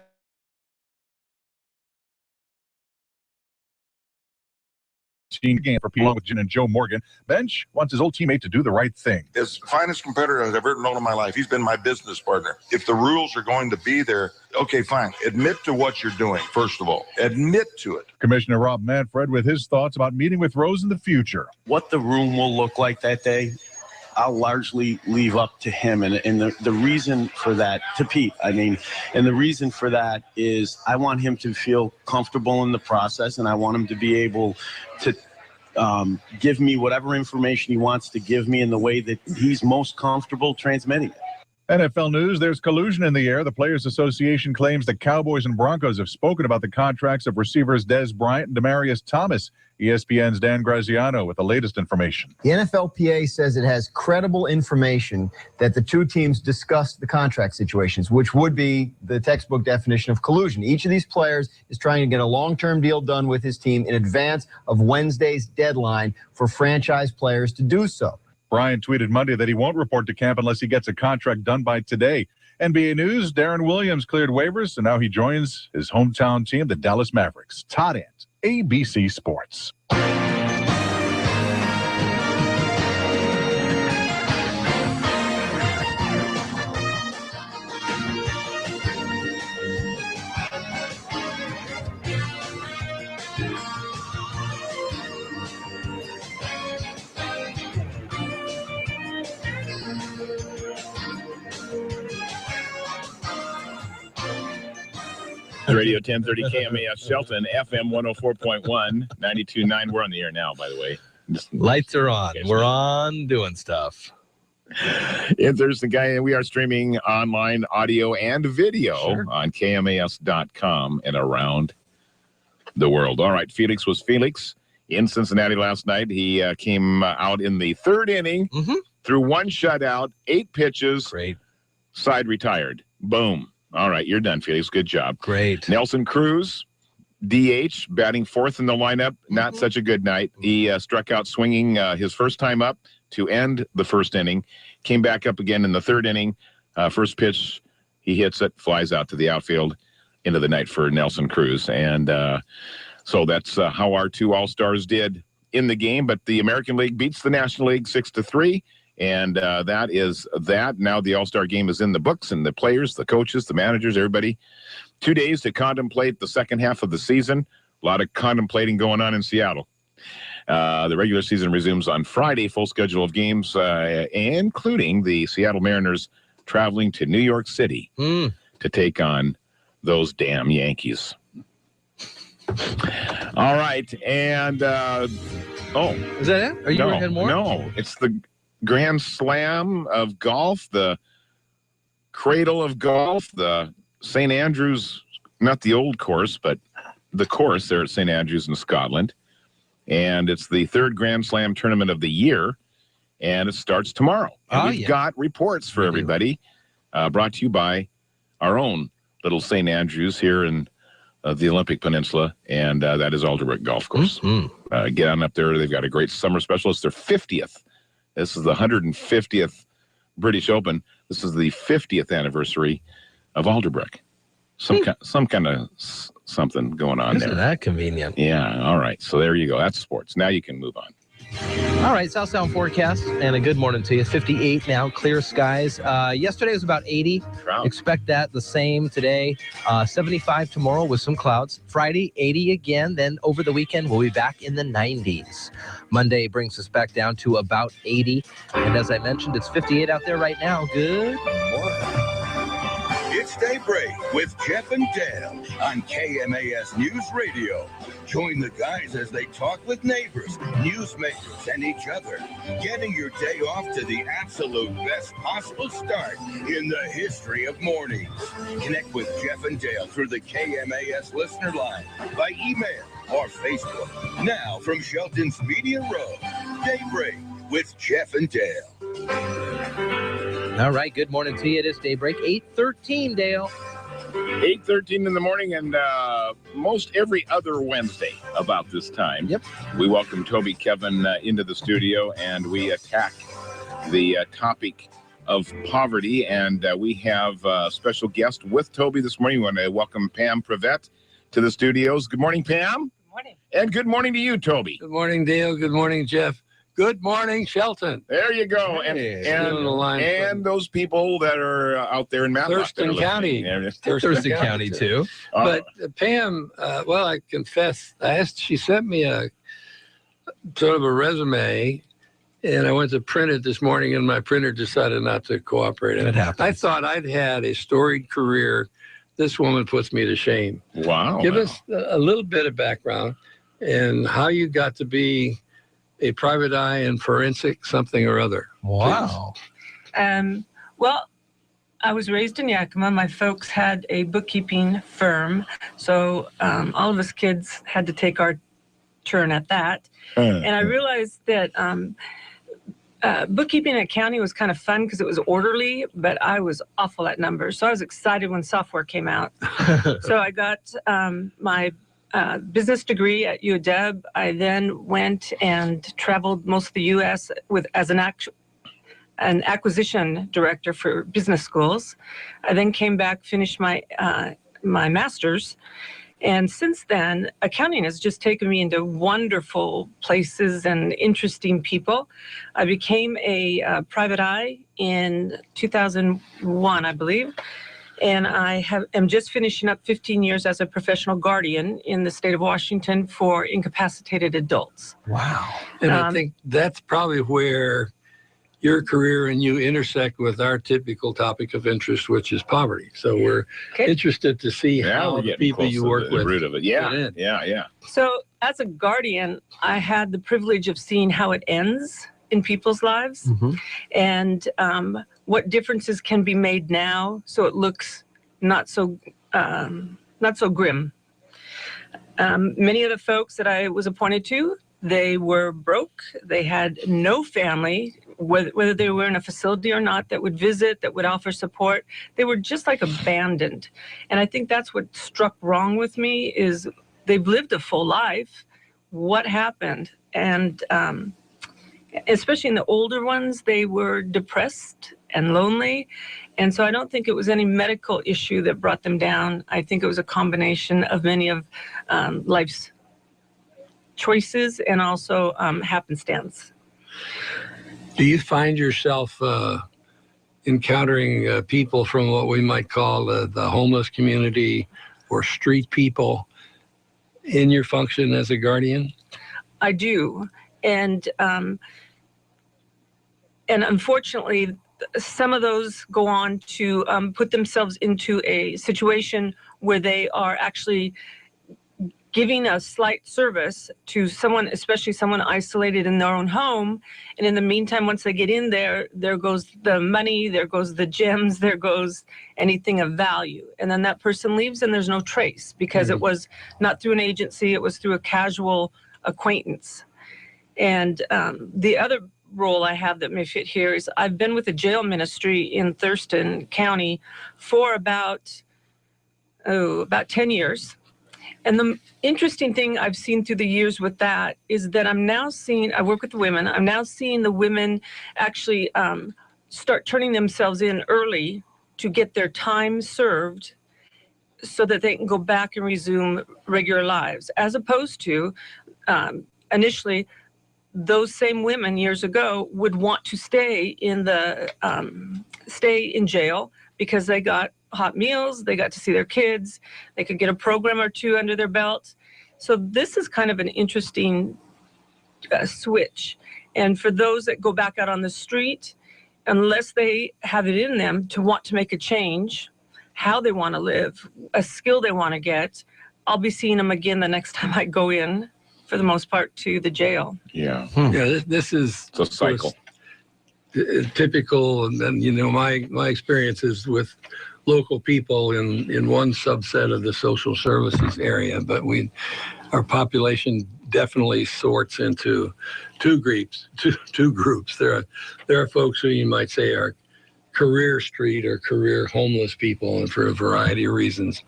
game for Pete with Jen and Joe Morgan. Bench wants his old teammate to do the right thing. As finest competitor I've ever known in my life, he's been my business partner. If the rules are going to be there, okay, fine. Admit to what you're doing, first of all. Admit to it. Commissioner Rob Manfred with his thoughts about meeting with Rose in the future. What the room will look like that day, I'll largely leave up to him. And the reason for that, to Pete, and the reason for that is I want him to feel comfortable in the process, and I want him to be able to give me whatever information he wants to give me in the way that he's most comfortable transmitting it. NFL news, there's collusion in the air. The Players Association claims the Cowboys and Broncos have spoken about the contracts of receivers Dez Bryant and Demaryius Thomas. ESPN's Dan Graziano with the latest information. The NFLPA says it has credible information that the two teams discussed the contract situations, which would be the textbook definition of collusion. Each of these players is trying to get a long-term deal done with his team in advance of Wednesday's deadline for franchise players to do so. Bryant tweeted Monday that he won't report to camp unless he gets a contract done by today. NBA news, Darren Williams cleared waivers, and now he joins his hometown team, the Dallas Mavericks. Todd Ant, ABC Sports. Radio 1030 KMAS Shelton, FM 104.1, 92.9. We're on the air now, by the way. Lights are on. We're on doing stuff. It's Thursday, guy, and we are streaming online audio and video on KMAS.com and around the world. All right, Felix was Felix in Cincinnati last night. He came out in the third inning, threw one shutout, 8 pitches. Great. Side retired. Boom. All right, you're done, Felix. Good job. Great. Nelson Cruz, DH, batting fourth in the lineup. Not such a good night. He struck out swinging his first time up to end the first inning. Came back up again in the third inning. First pitch, he hits it, flies out to the outfield. End of the night for Nelson Cruz. And so that's how our 2 All-Stars did in the game. But the American League beats the National League 6-3. And that is that. Now the All-Star game is in the books, and the players, the coaches, the managers, everybody. 2 days to contemplate the second half of the season. A lot of contemplating going on in Seattle. The regular season resumes on Friday, full schedule of games, including the Seattle Mariners traveling to New York City to take on those damn Yankees. All right, and is that it? Are you ahead more? No, it's the Grand Slam of golf, the cradle of golf, the St. Andrews, not the old course, but the course there at St. Andrews in Scotland. And it's the 3rd Grand Slam tournament of the year, and it starts tomorrow. And we've got reports for everybody, brought to you by our own little St. Andrews here in the Olympic Peninsula, and that is Alderbrook Golf Course. Get on up there. They've got a great summer special. It's their 50th. This is the 150th British Open. This is the 50th anniversary of Alderbrook. Some kind of something going on there. Isn't that convenient? Yeah. All right. So there you go. That's sports. Now you can move on. All right, South Sound forecast, and a good morning to you. 58 now, clear skies. Yesterday was about 80. Expect that the same today. 75 tomorrow with some clouds. Friday, 80 again. Then over the weekend, we'll be back in the 90s. Monday brings us back down to about 80. And as I mentioned, it's 58 out there right now. Good morning. It's Daybreak with Jeff and Dale on KMAS News Radio. Join the guys as they talk with neighbors, newsmakers, and each other, getting your day off to the absolute best possible start in the history of mornings. Connect with Jeff and Dale through the KMAS listener line, by email or Facebook. Now from Shelton's Media Row, Daybreak with Jeff and Dale. All right, good morning to you. It is Daybreak, 8:13, Dale. 8:13 in the morning, and most every other Wednesday about this time. We welcome Toby Kevin into the studio, and we attack the topic of poverty. And we have a special guest with Toby this morning. We want to welcome Pam Prevette to the studios. Good morning, Pam. Good morning. And good morning to you, Toby. Good morning, Dale. Good morning, Jeff. Good morning, Shelton. There you go. Hey, and those people that are out there in Matlock. Thurston County. Thurston County, too. But Pam, well, I confess, she sent me a sort of a resume, and I went to print it this morning, and my printer decided not to cooperate. It happens. I thought I'd had a storied career. This woman puts me to shame. Wow. Give us a little bit of background and how you got to be a private eye in forensic something or other. Wow. Well, I was raised in Yakima. My folks had a bookkeeping firm, so all of us kids had to take our turn at that. And I realized that bookkeeping and accounting was kind of fun because it was orderly, but I was awful at numbers. So I was excited when software came out. So I got my business degree at UW. I then went and traveled most of the U.S. as an acquisition director for business schools. I then came back, finished my master's, and since then, accounting has just taken me into wonderful places and interesting people. I became a private eye in 2001, I believe. And I am just finishing up 15 years as a professional guardian in the state of Washington for incapacitated adults. Wow. And I think that's probably where your career and you intersect with our typical topic of interest, which is poverty. So we're interested to see how the people you work with. The root of it. Yeah. So as a guardian, I had the privilege of seeing how it ends in people's lives and what differences can be made now so it looks not so grim. Many of the folks that I was appointed to, they were broke. They had no family, whether they were in a facility or not, that would visit, that would offer support. They were just like abandoned. And I think that's what struck wrong with me is they've lived a full life. What happened? And especially in the older ones, they were depressed and lonely. And so I don't think it was any medical issue that brought them down. I think it was a combination of many of life's choices and also happenstance. Do you find yourself encountering people from what we might call the homeless community or street people in your function as a guardian? I do. And unfortunately, some of those go on to put themselves into a situation where they are actually giving a slight service to someone, especially someone isolated in their own home. And in the meantime, once they get in there, there goes the money, there goes the gems, there goes anything of value. And then that person leaves and there's no trace because it was not through an agency, it was through a casual acquaintance. And the other role I have that may fit here is I've been with the jail ministry in Thurston County for about 10 years. And the interesting thing I've seen through the years with that is that I'm now seeing, I work with women, I'm now seeing the women actually start turning themselves in early to get their time served so that they can go back and resume regular lives, as opposed to initially those same women years ago would want to stay in jail because they got hot meals, they got to see their kids, they could get a program or two under their belt. So this is kind of an interesting switch. And for those that go back out on the street, unless they have it in them to want to make a change, how they want to live, a skill they want to get, I'll be seeing them again the next time I go in, for the most part, to the jail. Yeah. This is a cycle. Typical, and then my experience is with local people in one subset of the social services area, but our population definitely sorts into two groups. There are folks who you might say are career street or career homeless people, and for a variety of reasons,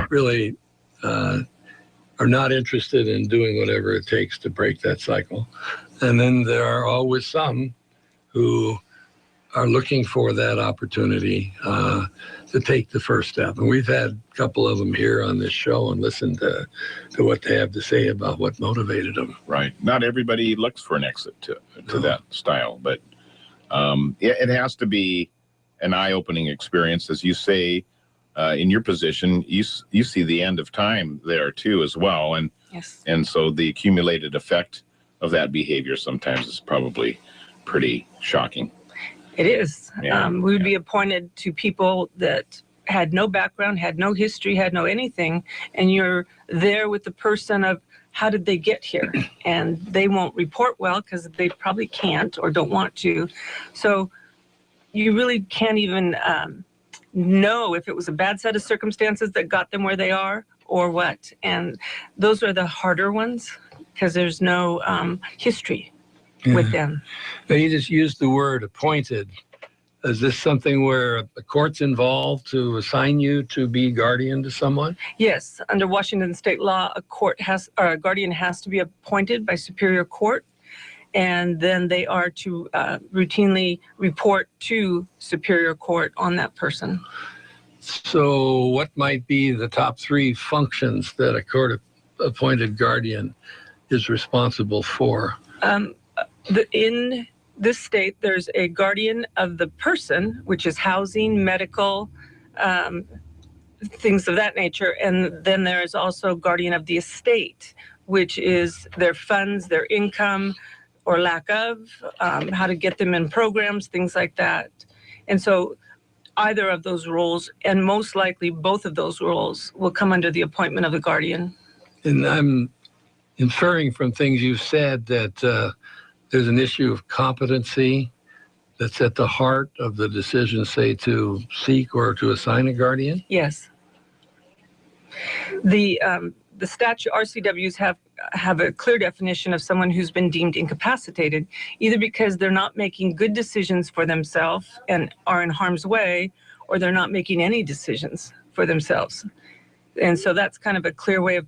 really are not interested in doing whatever it takes to break that cycle. And then there are always some who are looking for that opportunity to take the first step. And we've had a couple of them here on this show and listened to what they have to say about what motivated them. Right. Not everybody looks for an exit to that style, but it has to be an eye-opening experience. As you say, in your position, you see the end of time there too as well. And yes. And so the accumulated effect of that behavior sometimes is probably pretty shocking. It is. Yeah. We would be appointed to people that had no background, had no history, had no anything, and you're there with the person of how did they get here? And they won't report well because they probably can't or don't want to. So you really can't even know if it was a bad set of circumstances that got them where they are or what. And those are the harder ones because there's no history with them. Now, you just used the word appointed. Is this something where the court's involved to assign you to be guardian to someone? Yes, under Washington state law, a guardian has to be appointed by Superior Court, and then they are to routinely report to Superior Court on that person. So what might be the top three functions that a court-appointed guardian is responsible for? In this state, there's a guardian of the person, which is housing, medical, things of that nature. And then there is also guardian of the estate, which is their funds, their income, or lack of, how to get them in programs, things like that. And so either of those roles, and most likely both of those roles, will come under the appointment of the guardian. And I'm inferring from things you've said that there's an issue of competency that's at the heart of the decision, say, to seek or to assign a guardian? Yes. The statute, RCWs have a clear definition of someone who's been deemed incapacitated, either because they're not making good decisions for themselves and are in harm's way, or they're not making any decisions for themselves. And so that's kind of a clear way of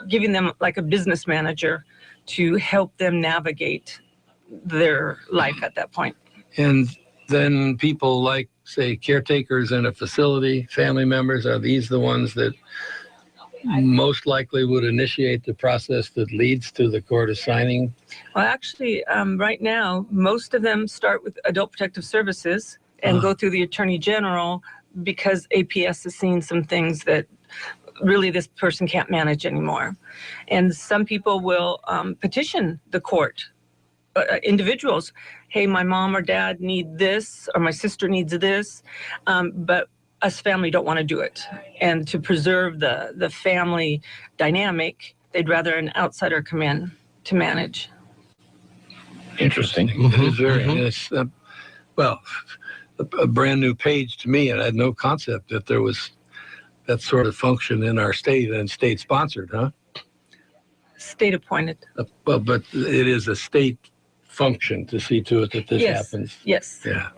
giving them like a business manager to help them navigate their life at that point. And then people like, say, caretakers in a facility, family members, are these the ones that most likely would initiate the process that leads to the court assigning? Well, actually, right now, most of them start with Adult Protective Services and go through the Attorney General, because APS has seen some things that really this person can't manage anymore. And some people will petition the court, individuals. Hey, my mom or dad need this, or my sister needs this, but us family don't want to do it. And to preserve the family dynamic, they'd rather an outsider come in to manage. Interesting. It is very, it's, well, a brand new page to me, and I had no concept that there was that sort of function in our state, and state sponsored, huh? State appointed. Well, but it is a state function to see to it that this happens. Yes. Yeah.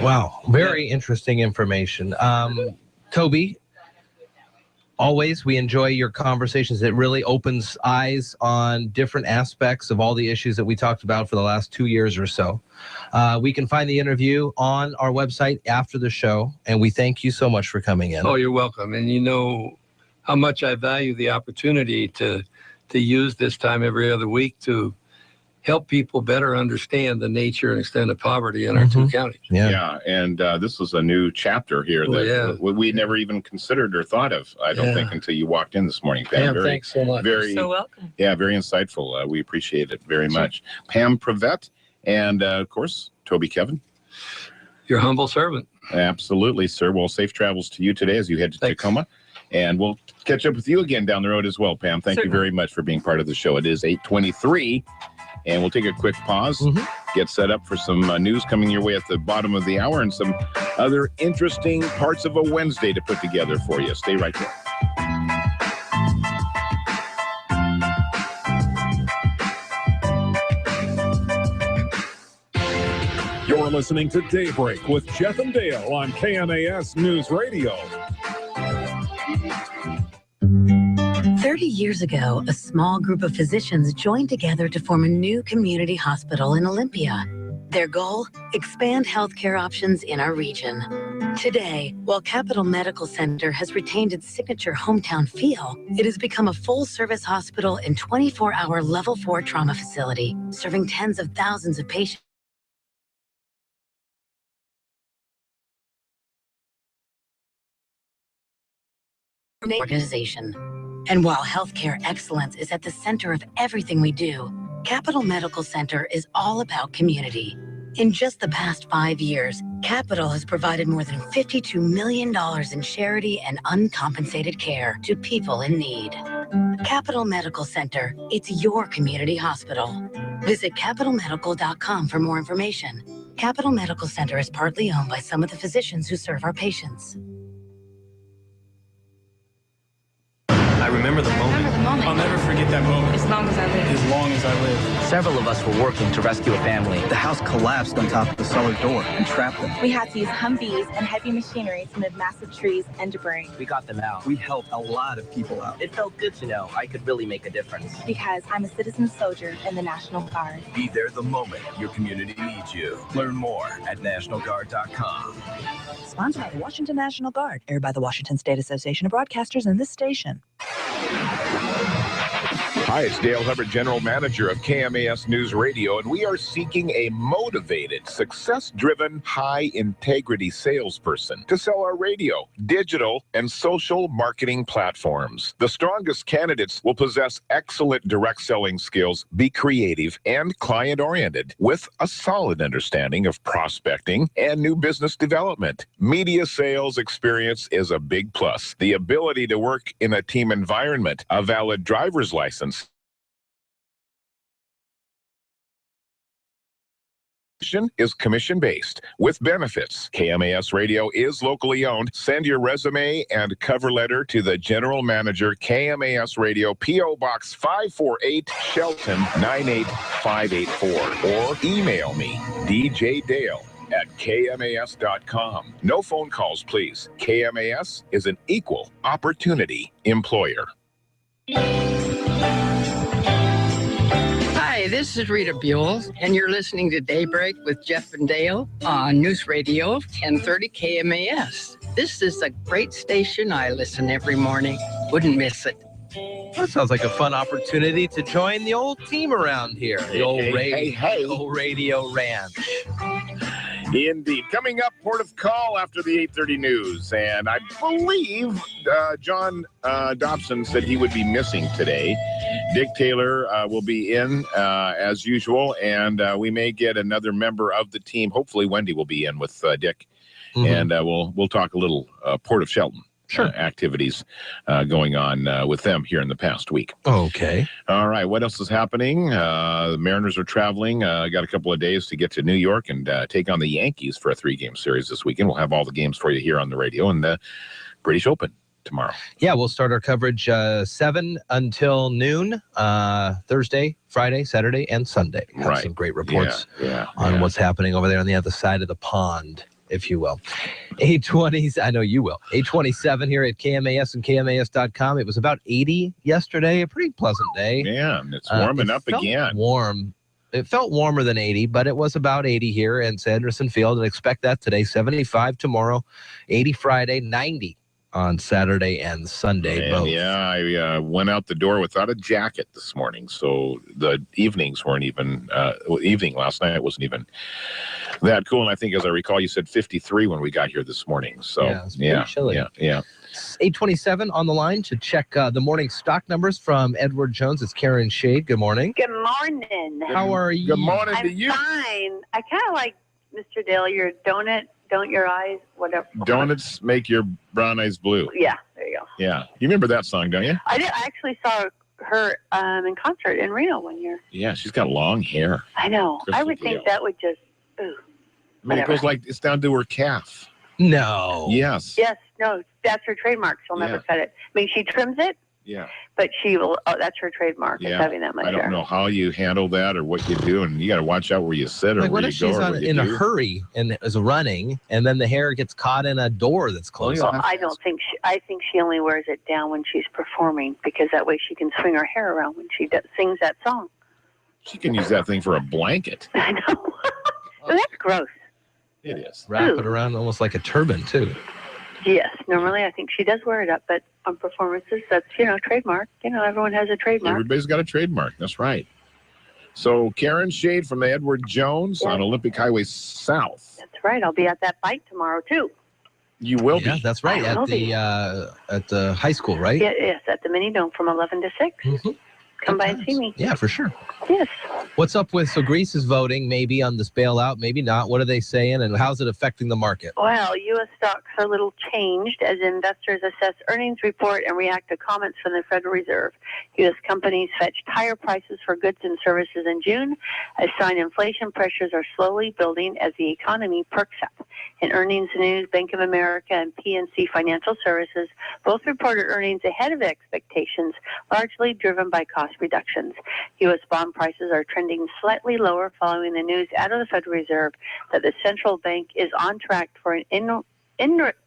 Wow. Very interesting information. Toby, always we enjoy your conversations. It really opens eyes on different aspects of all the issues that we talked about for the last 2 years or so. We can find the interview on our website after the show, and we thank you so much for coming in. Oh, you're welcome. And you know how much I value the opportunity to use this time every other week to help people better understand the nature and extent of poverty in our two counties. Yeah, and this was a new chapter here that we never even considered or thought of, I don't think, until you walked in this morning, Pam. Pam, thanks so much. Very, You're so welcome. Yeah, very insightful. We appreciate it very much. Pam Prevette and, of course, Toby Kevin. Your humble servant. Absolutely, sir. Well, safe travels to you today as you head to Tacoma. And we'll catch up with you again down the road as well, Pam. Thank you very much for being part of the show. It is 8:23. And we'll take a quick pause, get set up for some news coming your way at the bottom of the hour and some other interesting parts of a Wednesday to put together for you. Stay right there. You're listening to Daybreak with Jeff and Dale on KMAS News Radio. 30 years ago, a small group of physicians joined together to form a new community hospital in Olympia. Their goal? Expand healthcare options in our region. Today, while Capital Medical Center has retained its signature hometown feel, it has become a full-service hospital and 24-hour Level 4 trauma facility, serving tens of thousands of patients. Organization. And while healthcare excellence is at the center of everything we do, Capital Medical Center is all about community. In just the past 5 years, Capital has provided more than $52 million in charity and uncompensated care to people in need. Capital Medical Center, it's your community hospital. Visit capitalmedical.com for more information. Capital Medical Center is partly owned by some of the physicians who serve our patients. I remember the moment. I'll never forget that moment. As long as I live. As long as I live. Several of us were working to rescue a family. The house collapsed on top of the cellar door and trapped them. We had to use Humvees and heavy machinery to move massive trees and debris. We got them out. We helped a lot of people out. It felt good to know I could really make a difference. Because I'm a citizen soldier in the National Guard. Be there the moment your community needs you. Learn more at NationalGuard.com. Sponsored by the Washington National Guard, aired by the Washington State Association of Broadcasters and this station. Hi, it's Dale Hubbard, General Manager of KMAS News Radio, and we are seeking a motivated, success-driven, high-integrity salesperson to sell our radio, digital, and social marketing platforms. The strongest candidates will possess excellent direct selling skills, be creative and client-oriented, with a solid understanding of prospecting and new business development. Media sales experience is a big plus. The ability to work in a team environment, a valid driver's license, is commission-based with benefits. KMAS Radio is locally owned. Send your resume and cover letter to the General Manager, KMAS Radio, P.O. Box 548, Shelton 98584, or email me, djdale@kmas.com. No phone calls, please. KMAS is an equal opportunity employer. Hi, this is Rita Buell, and you're listening to Daybreak with Jeff and Dale on News Radio 1030 KMAS. This is a great station. I listen every morning. Wouldn't miss it. That sounds like a fun opportunity to join the old team around here. The old old Radio Ranch. Indeed. Coming up, port of call after the 8:30 news. And I believe John Dobson said he would be missing today. Dick Taylor will be in as usual, and we may get another member of the team. Hopefully Wendy will be in with Dick, and we'll talk a little Port of Shelton. Activities going on with them here in the past week. Okay. All right. What else is happening? The Mariners are traveling. Got a couple of days to get to New York and take on the Yankees for a 3-game series this weekend. We'll have all the games for you here on the radio and the British Open tomorrow. Yeah, we'll start our coverage 7 until noon, Thursday, Friday, Saturday, and Sunday. Have some great reports on what's happening over there on the other side of the pond, if you will. 820s, I know you will. 827 here at KMAS and KMAS.com. It was about 80 yesterday, a pretty pleasant day. Yeah, it's warming up again. Warm. It felt warmer than 80, but it was about 80 here in Sanderson Field, and expect that today. 75 tomorrow, 80 Friday, 90 on Saturday and Sunday. Both. Yeah, I went out the door without a jacket this morning, so the evenings weren't even, evening last night wasn't even that cool. And I think, as I recall, you said 53 when we got here this morning. So, yeah, chilly. Yeah. 827 on the line to check the morning stock numbers from Edward Jones. It's Karen Shade. Good morning. Good morning. How are you? Good morning I'm to you. Fine. I kind of like Mr. Dale, your donut, don't your eyes, whatever. Donuts make your brown eyes blue. Yeah, there you go. Yeah. You remember that song, don't you? I did. I actually saw her in concert in Reno one year. Yeah, she's got long hair. I know. Crystal I would think that would just, ooh. I mean, it goes like, it's down to her calf. No. Yes. Yes, no, that's her trademark. She'll never cut it. I mean, she trims it. Yeah. But she will, that's her trademark, is having that much I don't hair. know how you handle that or what you do, and you got to watch out where you sit or Like, where what you if go she's or what you in a do. hurry and is running, and then the hair gets caught in a door that's closed? Well, I don't think I think she only wears it down when she's performing, because that way she can swing her hair around when she sings that song. She can use that thing for a blanket. I know. Well, that's gross. It is. Wrap it around almost like a turban, too. Yes, normally I think she does wear it up, but on performances, that's, trademark. Everyone has a trademark. Everybody's got a trademark. That's right. So Karen Shade from the Edward Jones on Olympic Highway South. That's right. I'll be at that bike tomorrow, too. You will be. Yeah, that's right. At the high school, right? Yeah, yes, at the Mini Dome from 11 to 6. Come by and see me. Yeah, for sure. Yes. What's up with, so Greece is voting maybe on this bailout, maybe not. What are they saying, and how's it affecting the market? Well, U.S. stocks are a little changed as investors assess earnings report and react to comments from the Federal Reserve. U.S. companies fetched higher prices for goods and services in June, as sign inflation pressures are slowly building as the economy perks up. In earnings news, Bank of America and PNC Financial Services both reported earnings ahead of expectations, largely driven by cost reductions. U.S. bond prices are trending slightly lower following the news out of the Federal Reserve that the central bank is on track for an interest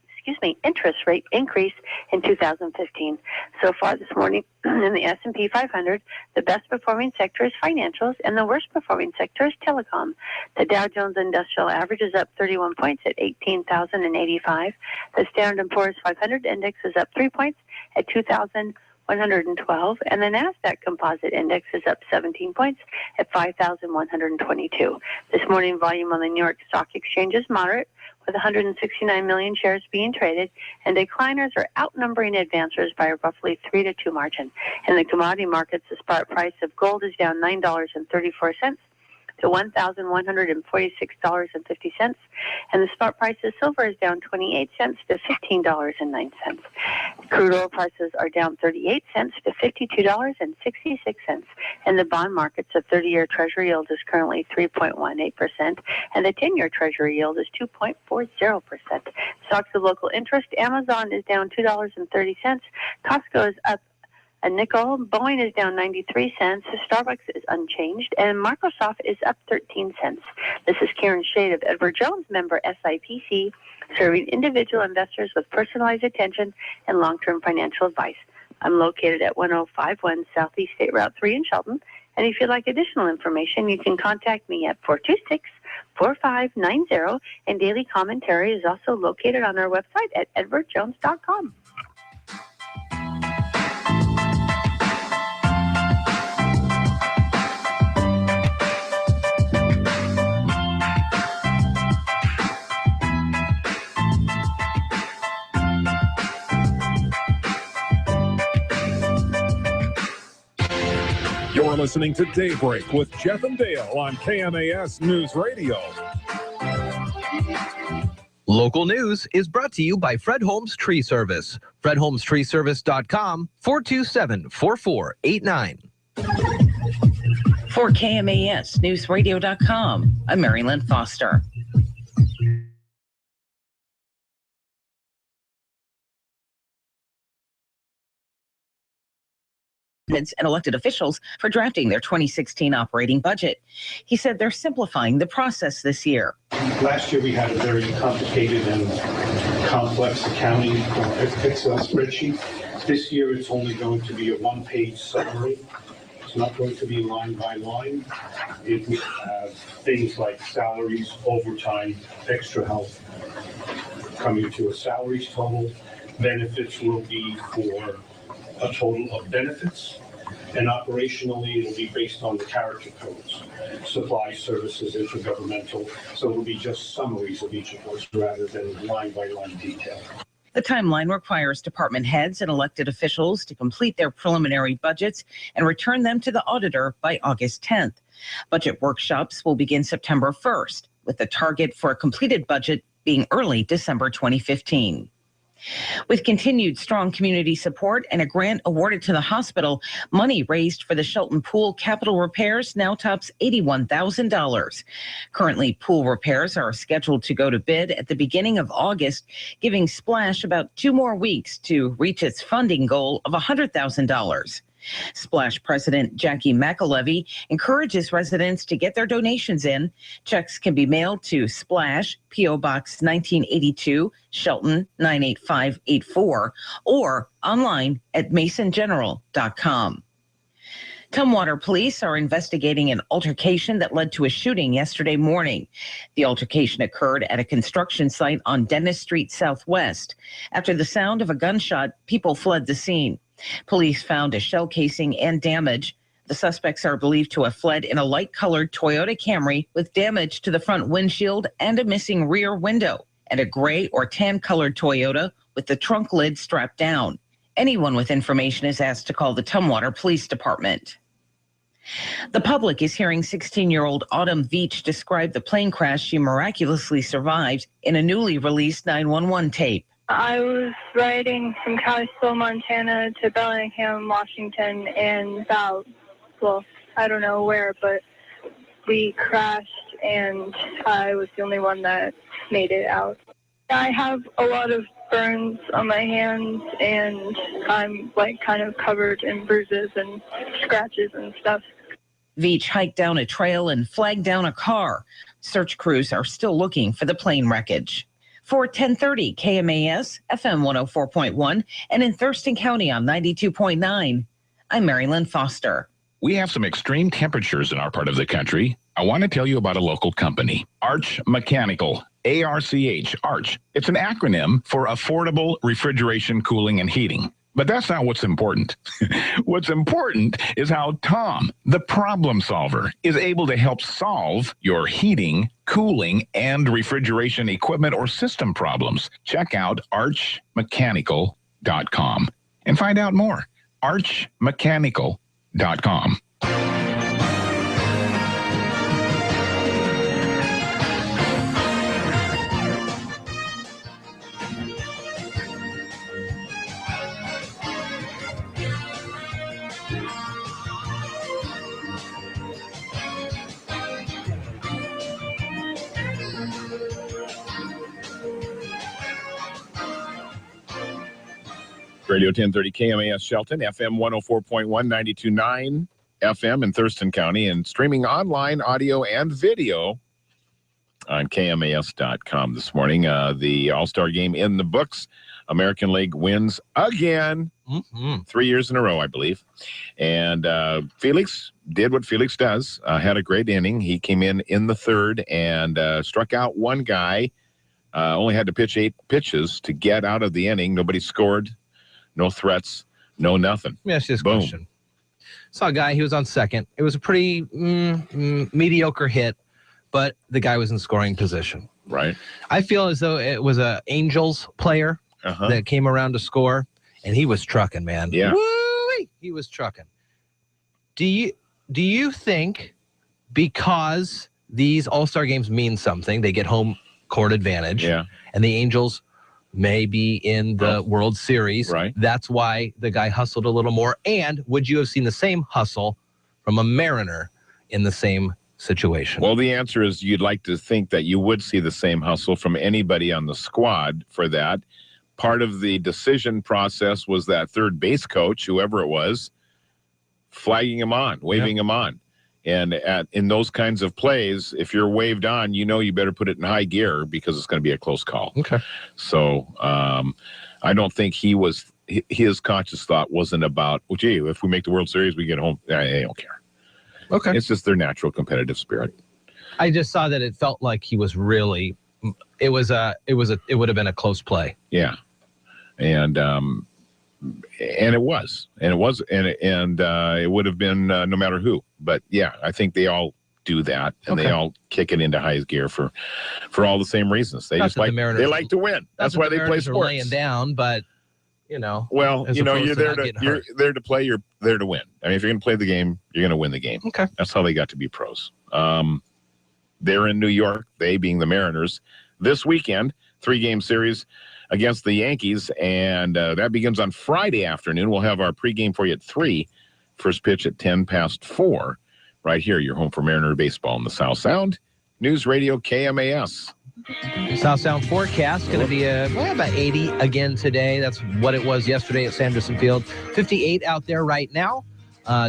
rate increase in 2015. So far this morning in the S&P 500, the best performing sector is financials and the worst performing sector is telecom. The Dow Jones Industrial Average is up 31 points at 18,085. The Standard & Poor's 500 Index is up 3 points at 2,000. 112, and the NASDAQ Composite Index is up 17 points at 5,122. This morning, volume on the New York Stock Exchange is moderate, with 169 million shares being traded, and decliners are outnumbering advancers by a roughly 3-2 margin. In the commodity markets, the spot price of gold is down $9.34 to $1,146.50, and the spot price of silver is down 28 cents to $15.09. Crude oil prices are down 38 cents to $52.66, and the bond markets, the 30-year Treasury yield is currently 3.18%, and the 10-year Treasury yield is 2.40%. Stocks of local interest: Amazon is down $2.30, Costco is up a nickel, Boeing is down 93 cents, Starbucks is unchanged, and Microsoft is up 13 cents. This is Karen Shade of Edward Jones, member SIPC, serving individual investors with personalized attention and long-term financial advice. I'm located at 1051 Southeast State Route 3 in Shelton, and if you'd like additional information, you can contact me at 426-4590, and daily commentary is also located on our website at edwardjones.com. You're listening to Daybreak with Jeff and Dale on KMAS News Radio. Local news is brought to you by Fred Holmes Tree Service. FredHolmesTreeService.com, 427-4489. For KMAS Newsradio.com, I'm Mary Lynn Foster. And elected officials for drafting their 2016 operating budget. He said they're simplifying the process this year. Last year we had a very complicated and complex accounting Excel spreadsheet. This year it's only going to be a one-page summary. It's not going to be line by line. It will have things like salaries, overtime, extra help coming to a salaries total. Benefits will be for a total of benefits, and operationally it'll be based on the character codes, supply, services, intergovernmental, so it'll be just summaries of each of those rather than line-by-line detail. The timeline requires department heads and elected officials to complete their preliminary budgets and return them to the auditor by August 10th. Budget workshops will begin September 1st, with the target for a completed budget being early December 2015. With continued strong community support and a grant awarded to the hospital, money raised for the Shelton Pool capital repairs now tops $81,000. Currently, pool repairs are scheduled to go to bid at the beginning of August, giving Splash about 2 more weeks to reach its funding goal of $100,000. Splash President Jackie McAlevey encourages residents to get their donations in. Checks can be mailed to Splash, P.O. Box 1982, Shelton 98584, or online at masongeneral.com. Tumwater police are investigating an altercation that led to a shooting yesterday morning. The altercation occurred at a construction site on Dennis Street Southwest. After the sound of a gunshot, people fled the scene. Police found a shell casing and damage. The suspects are believed to have fled in a light-colored Toyota Camry with damage to the front windshield and a missing rear window, and a gray or tan-colored Toyota with the trunk lid strapped down. Anyone with information is asked to call the Tumwater Police Department. The public is hearing 16-year-old Autumn Veach describe the plane crash she miraculously survived in a newly released 911 tape. I was riding from Kalispell, Montana to Bellingham, Washington, and about, well, I don't know where, but we crashed and I was the only one that made it out. I have a lot of burns on my hands and I'm like kind of covered in bruises and scratches and stuff. Veach hiked down a trail and flagged down a car. Search crews are still looking for the plane wreckage. For 1030 KMAS, FM 104.1, and in Thurston County on 92.9, I'm Mary Lynn Foster. We have some extreme temperatures in our part of the country. I want to tell you about a local company, Arch Mechanical, ARCH, Arch. It's an acronym for Affordable Refrigeration, Cooling, and Heating. But that's not what's important. What's important is how Tom, the problem solver, is able to help solve your heating, cooling, and refrigeration equipment or system problems. Check out archmechanical.com and find out more. archmechanical.com. Radio 1030 KMAS Shelton, FM 104.1, 92.9 FM in Thurston County, and streaming online, audio and video on KMAS.com this morning. The All-Star game in the books. American League wins again, 3 years in a row, I believe. And Felix did what Felix does, had a great inning. He came in the third and struck out one guy, only had to pitch 8 pitches to get out of the inning. Nobody scored. No threats, no nothing. Let me ask you this question. Saw a guy, he was on second. It was a pretty mediocre hit, but the guy was in scoring position. Right. I feel as though it was a Angels player that came around to score, and he was trucking, man. Yeah. Woo-wee! He was trucking. Do you think because these All-Star games mean something, they get home court advantage, and the Angels may be in the World Series. Right. That's why the guy hustled a little more. And would you have seen the same hustle from a Mariner in the same situation? Well, the answer is you'd like to think that you would see the same hustle from anybody on the squad for that. Part of the decision process was that third base coach, whoever it was, flagging him on, waving him on. And in those kinds of plays, if you're waved on, you know you better put it in high gear because it's going to be a close call. Okay. So I don't think his conscious thought wasn't about, well, gee, if we make the World Series, we get home. I don't care. Okay. It's just their natural competitive spirit. I just saw that it felt like he was really, it would have been a close play. Yeah. And it was, and it would have been no matter who. But yeah, I think they all do that, and they all kick it into high gear for all the same reasons. They just like to win. That's why they play sports. Laying down, but well, you're there to play. You're there to win. I mean, if you're going to play the game, you're going to win the game. Okay, that's how they got to be pros. They're in New York. They being the Mariners this weekend, 3-game series against the Yankees, and that begins on Friday afternoon. We'll have our pregame for you at 3. First pitch at 4:10. Right here, your home for Mariner baseball in the South Sound. News Radio KMAS. South Sound forecast going to be about 80 again today. That's what it was yesterday at Sanderson Field. 58 out there right now.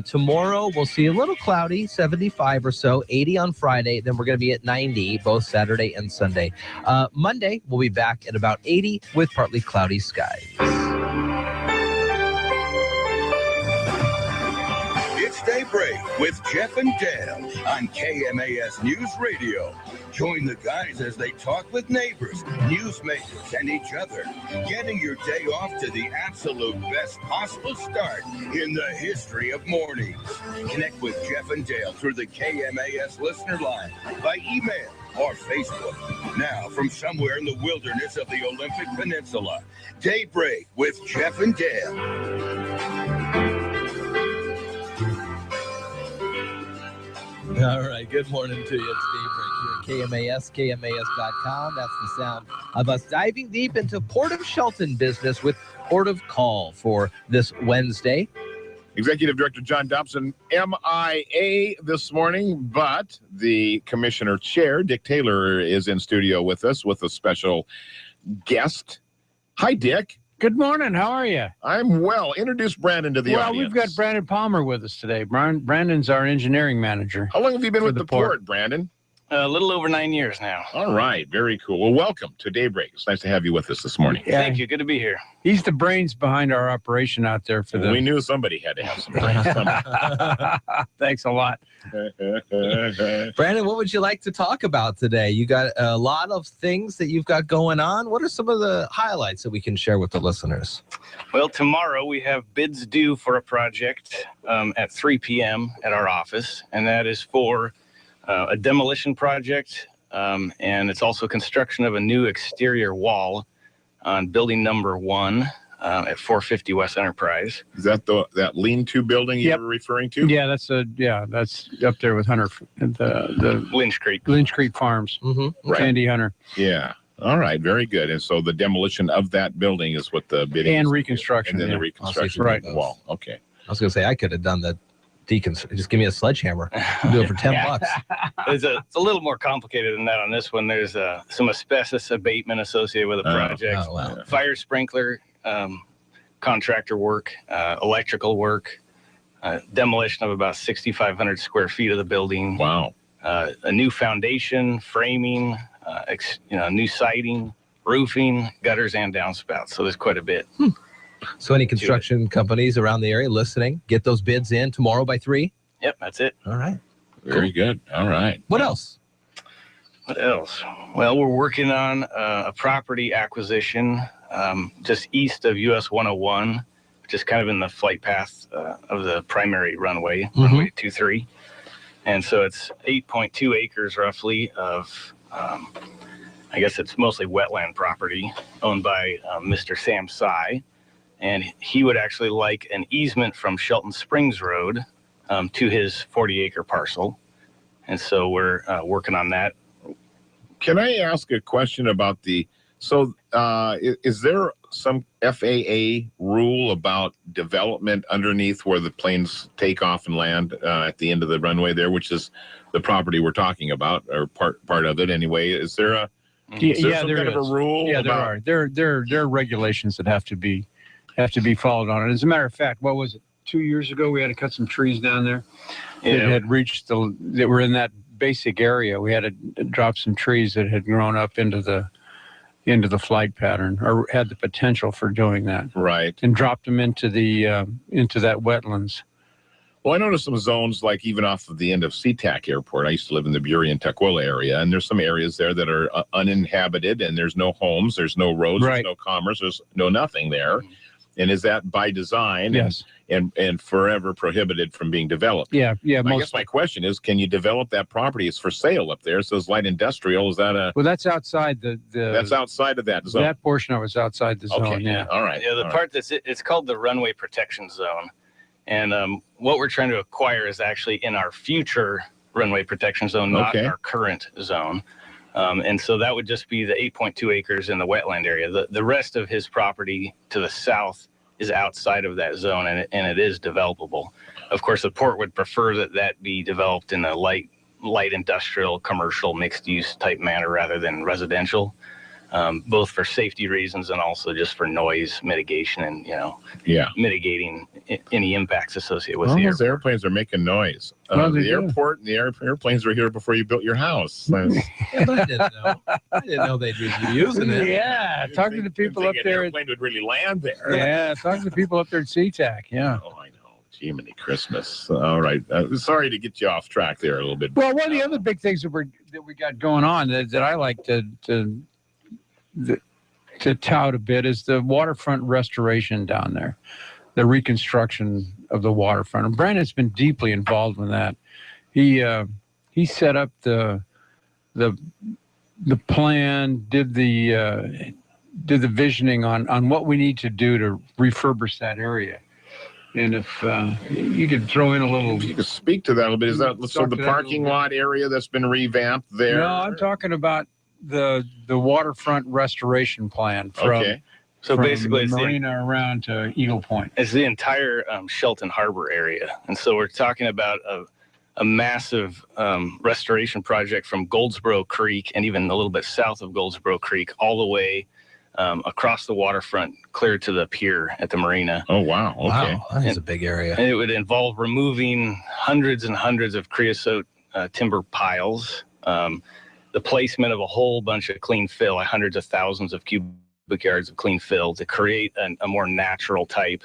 Tomorrow we'll see a little cloudy, 75 or so, 80 on Friday. Then we're going to be at 90 both Saturday and Sunday. Monday we'll be back at about 80 with partly cloudy skies. It's Daybreak with Jeff and Dale on KMAS News Radio. Join the guys as they talk with neighbors, newsmakers, and each other, getting your day off to the absolute best possible start in the history of mornings. Connect with Jeff and Dale through the KMAS listener line, by email, or Facebook. Now, from somewhere in the wilderness of the Olympic Peninsula, Daybreak with Jeff and Dale. All right, good morning to you. It's Daybreak here at KMAS, KMAS.com. That's the sound of us diving deep into Port of Shelton business with Port of Call for this Wednesday. Executive Director John Dobson, MIA this morning, but the Commissioner Chair, Dick Taylor, is in studio with us with a special guest. Hi, Dick. Good morning. How are you? I'm well. Introduce Brandon to the audience. Well, we've got Brandon Palmer with us today. Brandon's our engineering manager. How long have you been with the port, Brandon? A little over 9 years now. All right, very cool. Well, welcome to Daybreak. It's nice to have you with us this morning. Yeah. Thank you. Good to be here. He's the brains behind our operation out there for the. We knew somebody had to have some brains. Thanks a lot. Brandon, what would you like to talk about today? You got a lot of things that you've got going on. What are some of the highlights that we can share with the listeners? Well, tomorrow we have bids due for a project at 3 p.m. at our office, and that is for a demolition project, and it's also construction of a new exterior wall on building number 1 at 450 West Enterprise. Is that that lean-to building you were referring to? Yeah, that's up there with Hunter, the Lynch Creek. Lynch Creek Farms. Mm-hmm. Right. Andy Hunter. Yeah. All right, very good. And so the demolition of that building is what the bidding and is. reconstruction. And then the reconstruction right. of the wall. Okay. I was going to say, I could have done the just give me a sledgehammer. Do it for $10. It's a little more complicated than that on this one. There's some asbestos abatement associated with the project. Oh, wow. Fire sprinkler, contractor work, electrical work, demolition of about 6,500 square feet of the building. Wow. A new foundation, framing, new siding, roofing, gutters, and downspouts. So there's quite a bit. So any construction companies around the area listening, get those bids in tomorrow by 3? Yep, that's it. All right. Very good. All right. What else? What else? Well, we're working on a property acquisition just east of US 101, which is kind of in the flight path of the primary runway, runway 23. And so it's 8.2 acres roughly of, I guess it's mostly wetland property owned by Mr. Sam Sy. And he would actually like an easement from Shelton Springs Road to his 40-acre parcel. And so we're working on that. Can I ask a question about is there some FAA rule about development underneath where the planes take off and land at the end of the runway there, which is the property we're talking about, or part of it anyway? Is there some kind of a rule? Yeah, there are regulations that have to be followed on it. As a matter of fact, what was it? 2 years ago, we had to cut some trees down there. It had reached that were in that basic area. We had to drop some trees that had grown up into the flight pattern, or had the potential for doing that. Right. And dropped them into that wetlands. Well, I noticed some zones, like even off of the end of SeaTac Airport. I used to live in the Burey and Tukwila area, and there's some areas there that are uninhabited, and there's no homes, there's no roads, there's no commerce, there's no nothing there. And is that by design? Yes. And forever prohibited from being developed? Yeah. I guess my question is, can you develop that property? It's for sale up there. It says light industrial. Is that Well, that's outside the. That's outside of that zone. That portion of it's outside the zone. Okay. Yeah. All right. Yeah. The part it's called the runway protection zone, and what we're trying to acquire is actually in our future runway protection zone, not our current zone. And so that would just be the 8.2 acres in the wetland area. The rest of his property to the south is outside of that zone, and it is developable. Of course, the port would prefer that be developed in a light industrial, commercial, mixed-use type manner rather than residential, both for safety reasons and also just for noise mitigation and, mitigating any impacts associated with the airport. Those airplanes are making noise. The airport and the airplanes were here before you built your house. Yeah, but I didn't know they'd be using it. Yeah, talking to the people up there. An airplane would really land there. Yeah, talking to the people up there at SeaTac. Yeah. Oh, I know. Jiminy Christmas. All right. Sorry to get you off track there a little bit. Well, one of the other big things that we got going on that I like to tout a bit is the waterfront restoration down there, the reconstruction of the waterfront. And Brandon's been deeply involved in that. He set up the plan, did the visioning on what we need to do to refurbish that area. And if you could throw in a little... You could speak to that a little bit. Is that so the parking lot area that's been revamped there? No, I'm talking about the waterfront restoration plan from basically it's marina around to Eagle Point. It's the entire Shelton Harbor area. And so we're talking about a massive restoration project from Goldsboro Creek and even a little bit south of Goldsboro Creek all the way across the waterfront, clear to the pier at the marina. Oh, wow. Okay. Wow, that is a big area. And it would involve removing hundreds and hundreds of creosote timber piles, The placement of a whole bunch of clean fill, like hundreds of thousands of cubic yards of clean fill to create a more natural type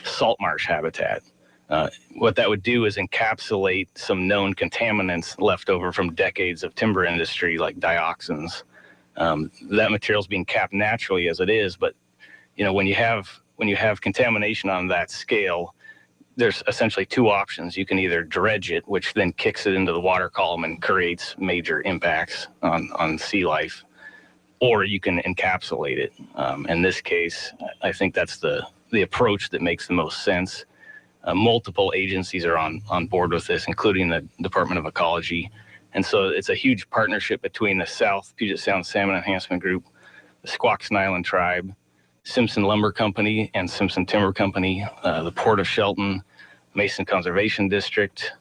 salt marsh habitat. What that would do is encapsulate some known contaminants left over from decades of timber industry, like dioxins. That material is being capped naturally as it is, but when you have contamination on that scale, there's essentially two options. You can either dredge it, which then kicks it into the water column and creates major impacts on sea life, or you can encapsulate it. In this case, I think that's the approach that makes the most sense. Multiple agencies are on board with this, including the Department of Ecology. And so it's a huge partnership between the South Puget Sound Salmon Enhancement Group, the Squaxin Island Tribe, Simpson Lumber Company and Simpson Timber Company, the Port of Shelton, Mason Conservation District,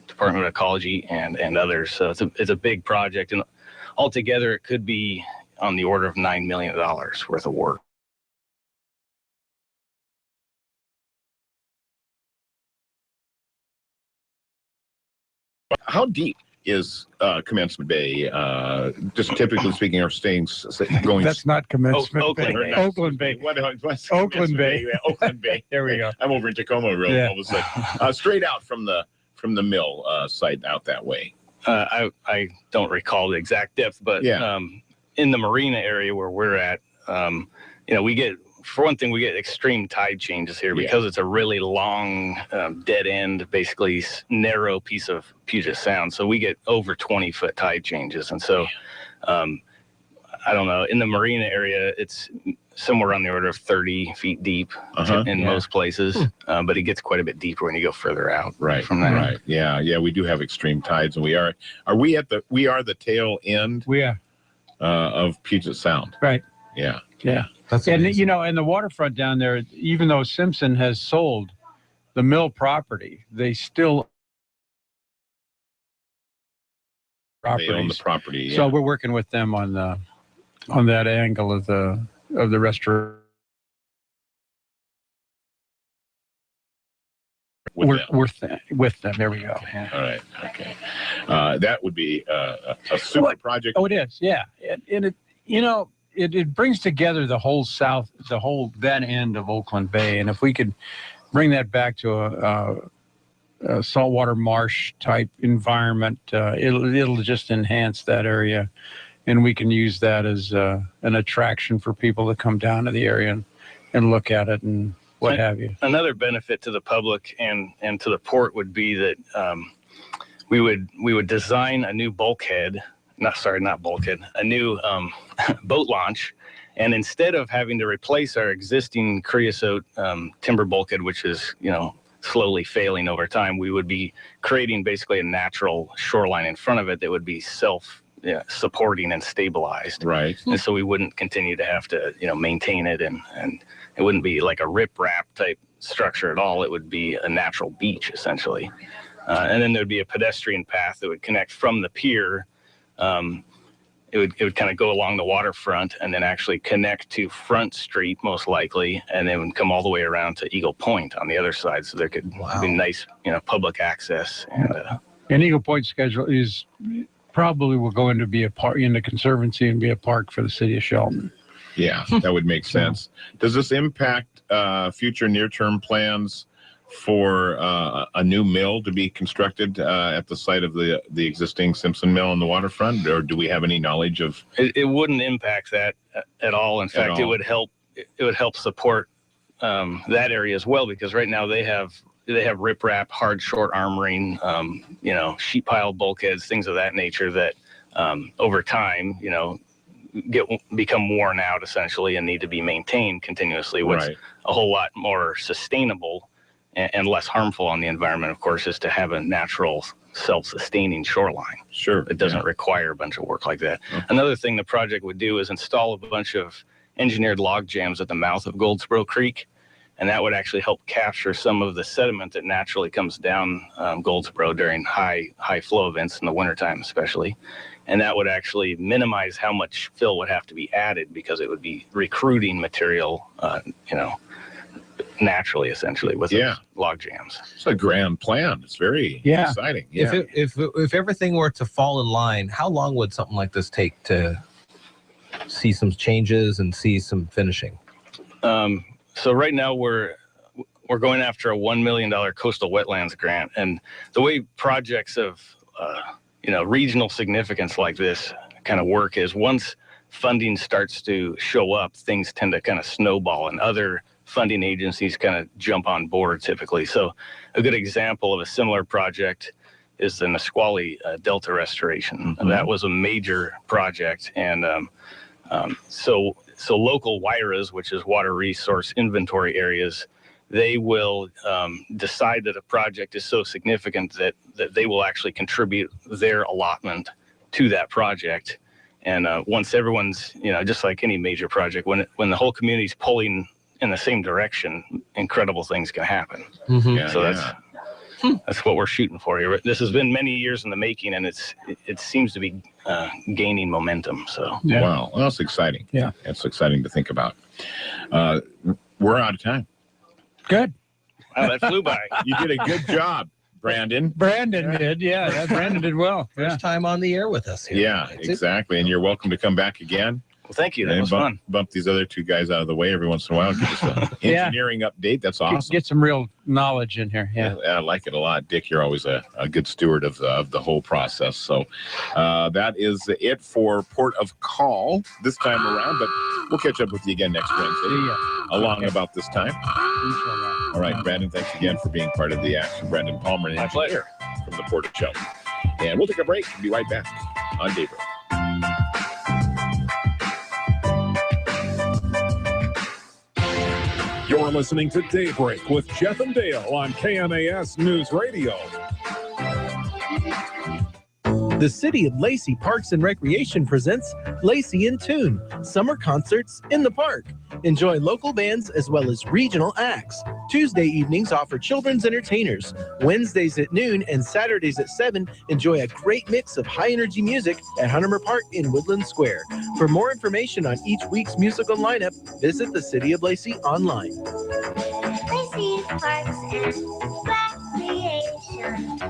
Department of Ecology, and others. So it's a big project, and altogether it could be on the order of $9 million worth of work. How deep is Commencement Bay? Just typically speaking, are staying going. That's not Commencement Oakland Bay. Bay. Oakland Bay. What's Oakland Bay. Oakland Bay. There we go. I'm over in Tacoma all of a sudden. Straight out from the mill site out that way. I don't recall the exact depth, but in the marina area where we're at, we get, for one thing, we get extreme tide changes here because it's a really long, dead end, basically narrow piece of Puget Sound. So we get over 20-foot tide changes. And so, I don't know, in the marina area, it's somewhere on the order of 30 feet deep in most places, but it gets quite a bit deeper when you go further out from that. Right. Yeah. We do have extreme tides, and we are the tail end. We are. Of Puget Sound. Right. Yeah. That's amazing. And the waterfront down there, even though Simpson has sold the mill property, they still They own the property. So we're working with them on that angle of the restaurant. With them. There we go. Yeah. All right. Okay. That would be a super project. Oh, it is. Yeah. And it brings together the whole that end of Oakland Bay. And if we could bring that back to a saltwater marsh type environment, it'll just enhance that area. And we can use that as an attraction for people to come down to the area and look at it and what have you. Another benefit to the public and to the port would be that we would design a new a new boat launch, and instead of having to replace our existing creosote timber bulkhead, which is slowly failing over time, we would be creating basically a natural shoreline in front of it that would be supporting and stabilized. Right. And so we wouldn't continue to have to maintain it, and it wouldn't be like a riprap type structure at all. It would be a natural beach essentially. And then there'd be a pedestrian path that would connect from the pier. It would kind of go along the waterfront and then actually connect to Front Street most likely, and then come all the way around to Eagle Point on the other side. So there could be nice, public access. And Eagle Point schedule is probably will go into be a park in the Conservancy and be a park for the city of Shelton. Yeah, that would make sense. Does this impact future near-term plans for a new mill to be constructed at the site of the existing Simpson mill on the waterfront, or do we have any knowledge of? It wouldn't impact that at all. In fact, it would help. It would help support that area as well, because right now they have riprap, hard short armoring, sheet pile bulkheads, things of that nature that over time, become worn out essentially and need to be maintained continuously. What's a whole lot more sustainable and less harmful on the environment, of course, is to have a natural self-sustaining shoreline. Sure. It doesn't require a bunch of work like that. Another thing the project would do is install a bunch of engineered log jams at the mouth of Goldsboro Creek, and that would actually help capture some of the sediment that naturally comes down Goldsboro during high flow events in the wintertime especially. And that would actually minimize how much fill would have to be added, because it would be recruiting material, naturally, essentially, with those log jams. It's a grand plan. It's very exciting. Yeah. If everything were to fall in line, how long would something like this take to see some changes and see some finishing? So right now we're going after a $1 million coastal wetlands grant, and the way projects of regional significance like this kind of work is once funding starts to show up, things tend to kind of snowball, and other funding agencies kind of jump on board typically. So a good example of a similar project is the Nisqually Delta restoration. Mm-hmm. And that was a major project, and so local WIRAs, which is water resource inventory areas, they will decide that a project is so significant that they will actually contribute their allotment to that project. And once everyone's, just like any major project, when the whole community's pulling in the same direction, incredible things can happen. Mm-hmm. That's what we're shooting for here. This has been many years in the making, and it seems to be gaining momentum. So wow, well, that's exciting. Yeah, it's exciting to think about. We're out of time. Good. Wow, that flew by. You did a good job, Brandon. Brandon did, Brandon did well. First time on the air with us here. Yeah, exactly. And you're welcome to come back again. Well, thank you. That was fun. Bump these other two guys out of the way every once in a while. Give us an engineering update. That's awesome. Get some real knowledge in here. Yeah, I like it a lot. Dick, you're always a good steward of the whole process. So that is it for Port of Call this time around. But we'll catch up with you again next Wednesday along about this time. All right, Brandon, thanks again for being part of the action. Brandon Palmer, an engineer from the Port of Shelton. And we'll take a break and be right back on Daybreak. You're listening to Daybreak with Jeff and Dale on KMAS News Radio. The City of Lacey Parks and Recreation presents Lacey in Tune, summer concerts in the park. Enjoy local bands as well as regional acts. Tuesday evenings offer children's entertainers. Wednesdays at noon and Saturdays at 7, enjoy a great mix of high-energy music at Huntermer Park in Woodland Square. For more information on each week's musical lineup, visit the City of Lacey online. Lacey Parks and Recreation.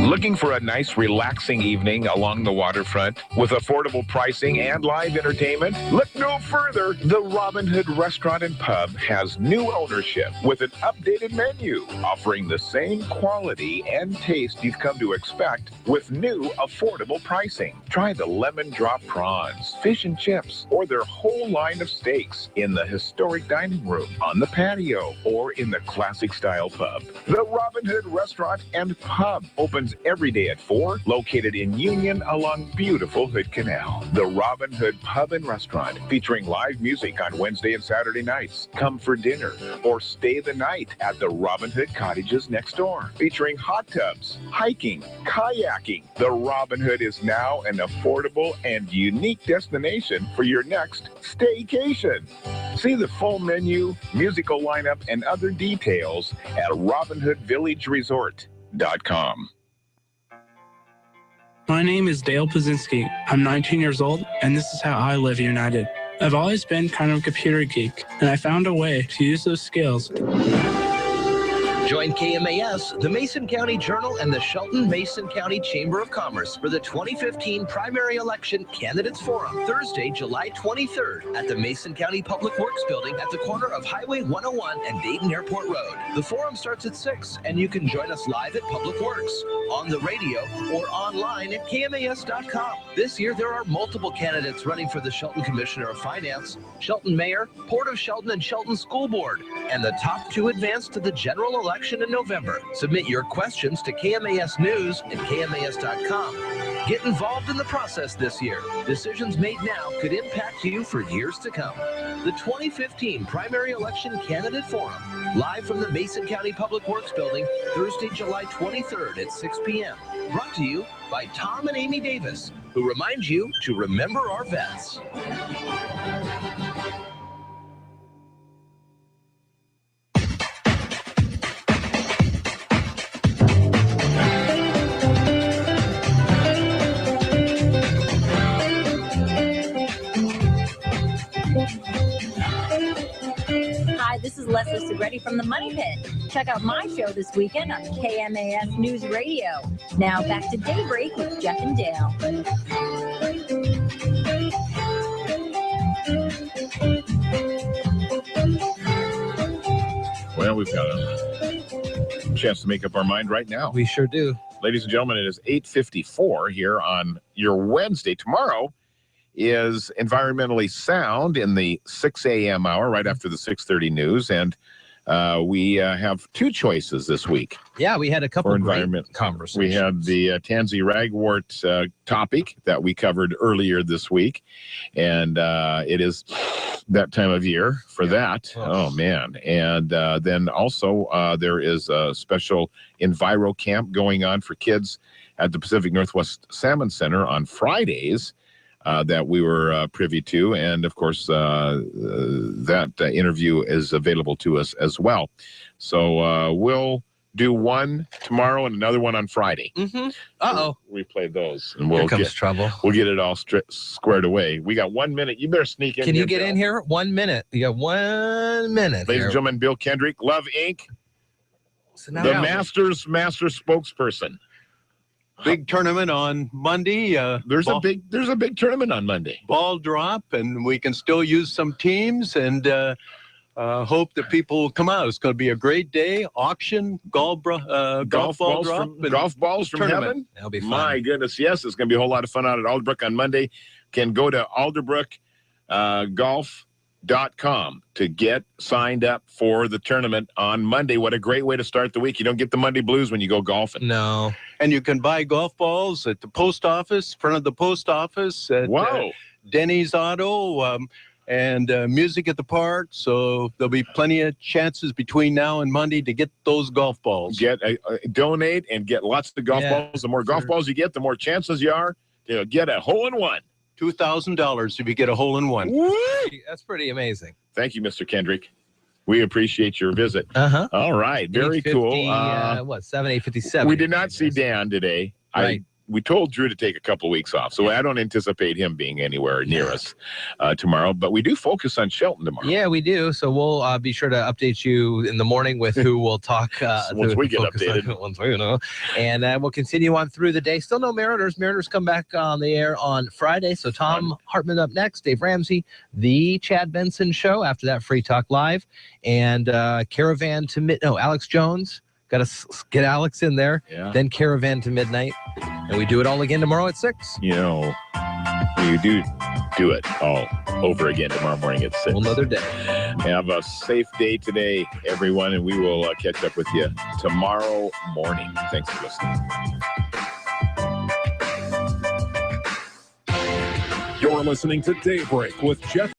Looking for a nice, relaxing evening along the waterfront with affordable pricing and live entertainment? Look no further. The Robin Hood Restaurant and Pub has new ownership with an updated menu offering the same quality and taste you've come to expect with new, affordable pricing. Try the lemon drop prawns, fish and chips, or their whole line of steaks in the historic dining room, on the patio, or in the classic style pub. The Robin Hood Restaurant and Pub opens every day at 4, located in Union along beautiful Hood Canal. The Robin Hood Pub and Restaurant, featuring live music on Wednesday and Saturday nights. Come for dinner or stay the night at the Robin Hood Cottages next door, featuring hot tubs, hiking, kayaking. The Robin Hood is now an affordable and unique destination for your next staycation. See the full menu, musical lineup, and other details at RobinHoodVillageResort.com. My name is Dale Pazinski. I'm 19 years old, and this is how I live united. I've always been kind of a computer geek, and I found a way to use those skills. Join KMAS, the Mason County Journal, and the Shelton-Mason County Chamber of Commerce for the 2015 Primary Election Candidates Forum, Thursday, July 23rd at the Mason County Public Works Building at the corner of Highway 101 and Dayton Airport Road. The forum starts at 6, and you can join us live at Public Works, on the radio, or online at KMAS.com. This year, there are multiple candidates running for the Shelton Commissioner of Finance, Shelton Mayor, Port of Shelton, and Shelton School Board, and the top 2 advance to the general election in November. Submit your questions to KMAS News at KMAS.com. Get involved in the process this year. Decisions made now could impact you for years to come. The 2015 Primary Election Candidate Forum, live from the Mason County Public Works Building, Thursday, July 23rd at 6 p.m. Brought to you by Tom and Amy Davis, who remind you to remember our vets. ready from the Money Pit. Check out my show this weekend on KMAS News Radio. Now back to Daybreak with Jeff and Dale. Well, we've got a chance to make up our mind right now. We sure do. Ladies and gentlemen, it is 8:54 here on your Wednesday. Tomorrow is Environmentally Sound in the 6 a.m. hour, right after the 6:30 news. And we have two choices this week. Yeah, we had a couple of great conversations. We had the tansy ragwort topic that we covered earlier this week. And it is that time of year for that. Oh, man. And then also there is a special Enviro camp going on for kids at the Pacific Northwest Salmon Center on Fridays that we were privy to. And, of course, that interview is available to us as well. So we'll do one tomorrow and another one on Friday. Mm-hmm. Uh-oh. We played those. And Here comes trouble. We'll get it all squared away. We got 1 minute. You better sneak in. Can you get in here? 1 minute. You got 1 minute. Ladies and gentlemen, Bill Kendrick, Love Inc., so now the master spokesperson. Big tournament on Monday. There's a big tournament on Monday. Ball drop, and we can still use some teams, and hope that people will come out. It's going to be a great day. Auction, golf ball drop, golf balls from heaven. That'll be fun. My goodness, yes, it's going to be a whole lot of fun out at Alderbrook on Monday. Can go to alderbrookgolf.com to get signed up for the tournament on Monday. What a great way to start the week. You don't get the Monday blues when you go golfing. No. And you can buy golf balls at the post office, front of the post office, at Denny's Auto, and music at the park. So there'll be plenty of chances between now and Monday to get those golf balls. Donate and get lots of golf balls. The more golf balls you get, the more chances you are to get a hole-in-one. $2,000 if you get a hole-in-one. That's pretty amazing. Thank you, Mr. Kendrick. We appreciate your visit. Uh-huh. All right. Very cool. 8:57. We did not see Dan today. Right. We told Drew to take a couple weeks off, so I don't anticipate him being anywhere near us tomorrow. But we do focus on Shelton tomorrow. Yeah, we do. So we'll be sure to update you in the morning with who we'll talk. Once we get updated. And we'll continue on through the day. Still no Mariners. Mariners come back on the air on Friday. So Tom Hartman up next, Dave Ramsey, the Chad Benson Show. After that, Free Talk Live. And Caravan to Alex Jones. Got to get Alex in there. Yeah. Then Caravan to midnight. And we do it all again tomorrow at 6. You know, you do it all over again tomorrow morning at 6. Another day. Have a safe day today, everyone, and we will catch up with you tomorrow morning. Thanks for listening. You're listening to Daybreak with Jeff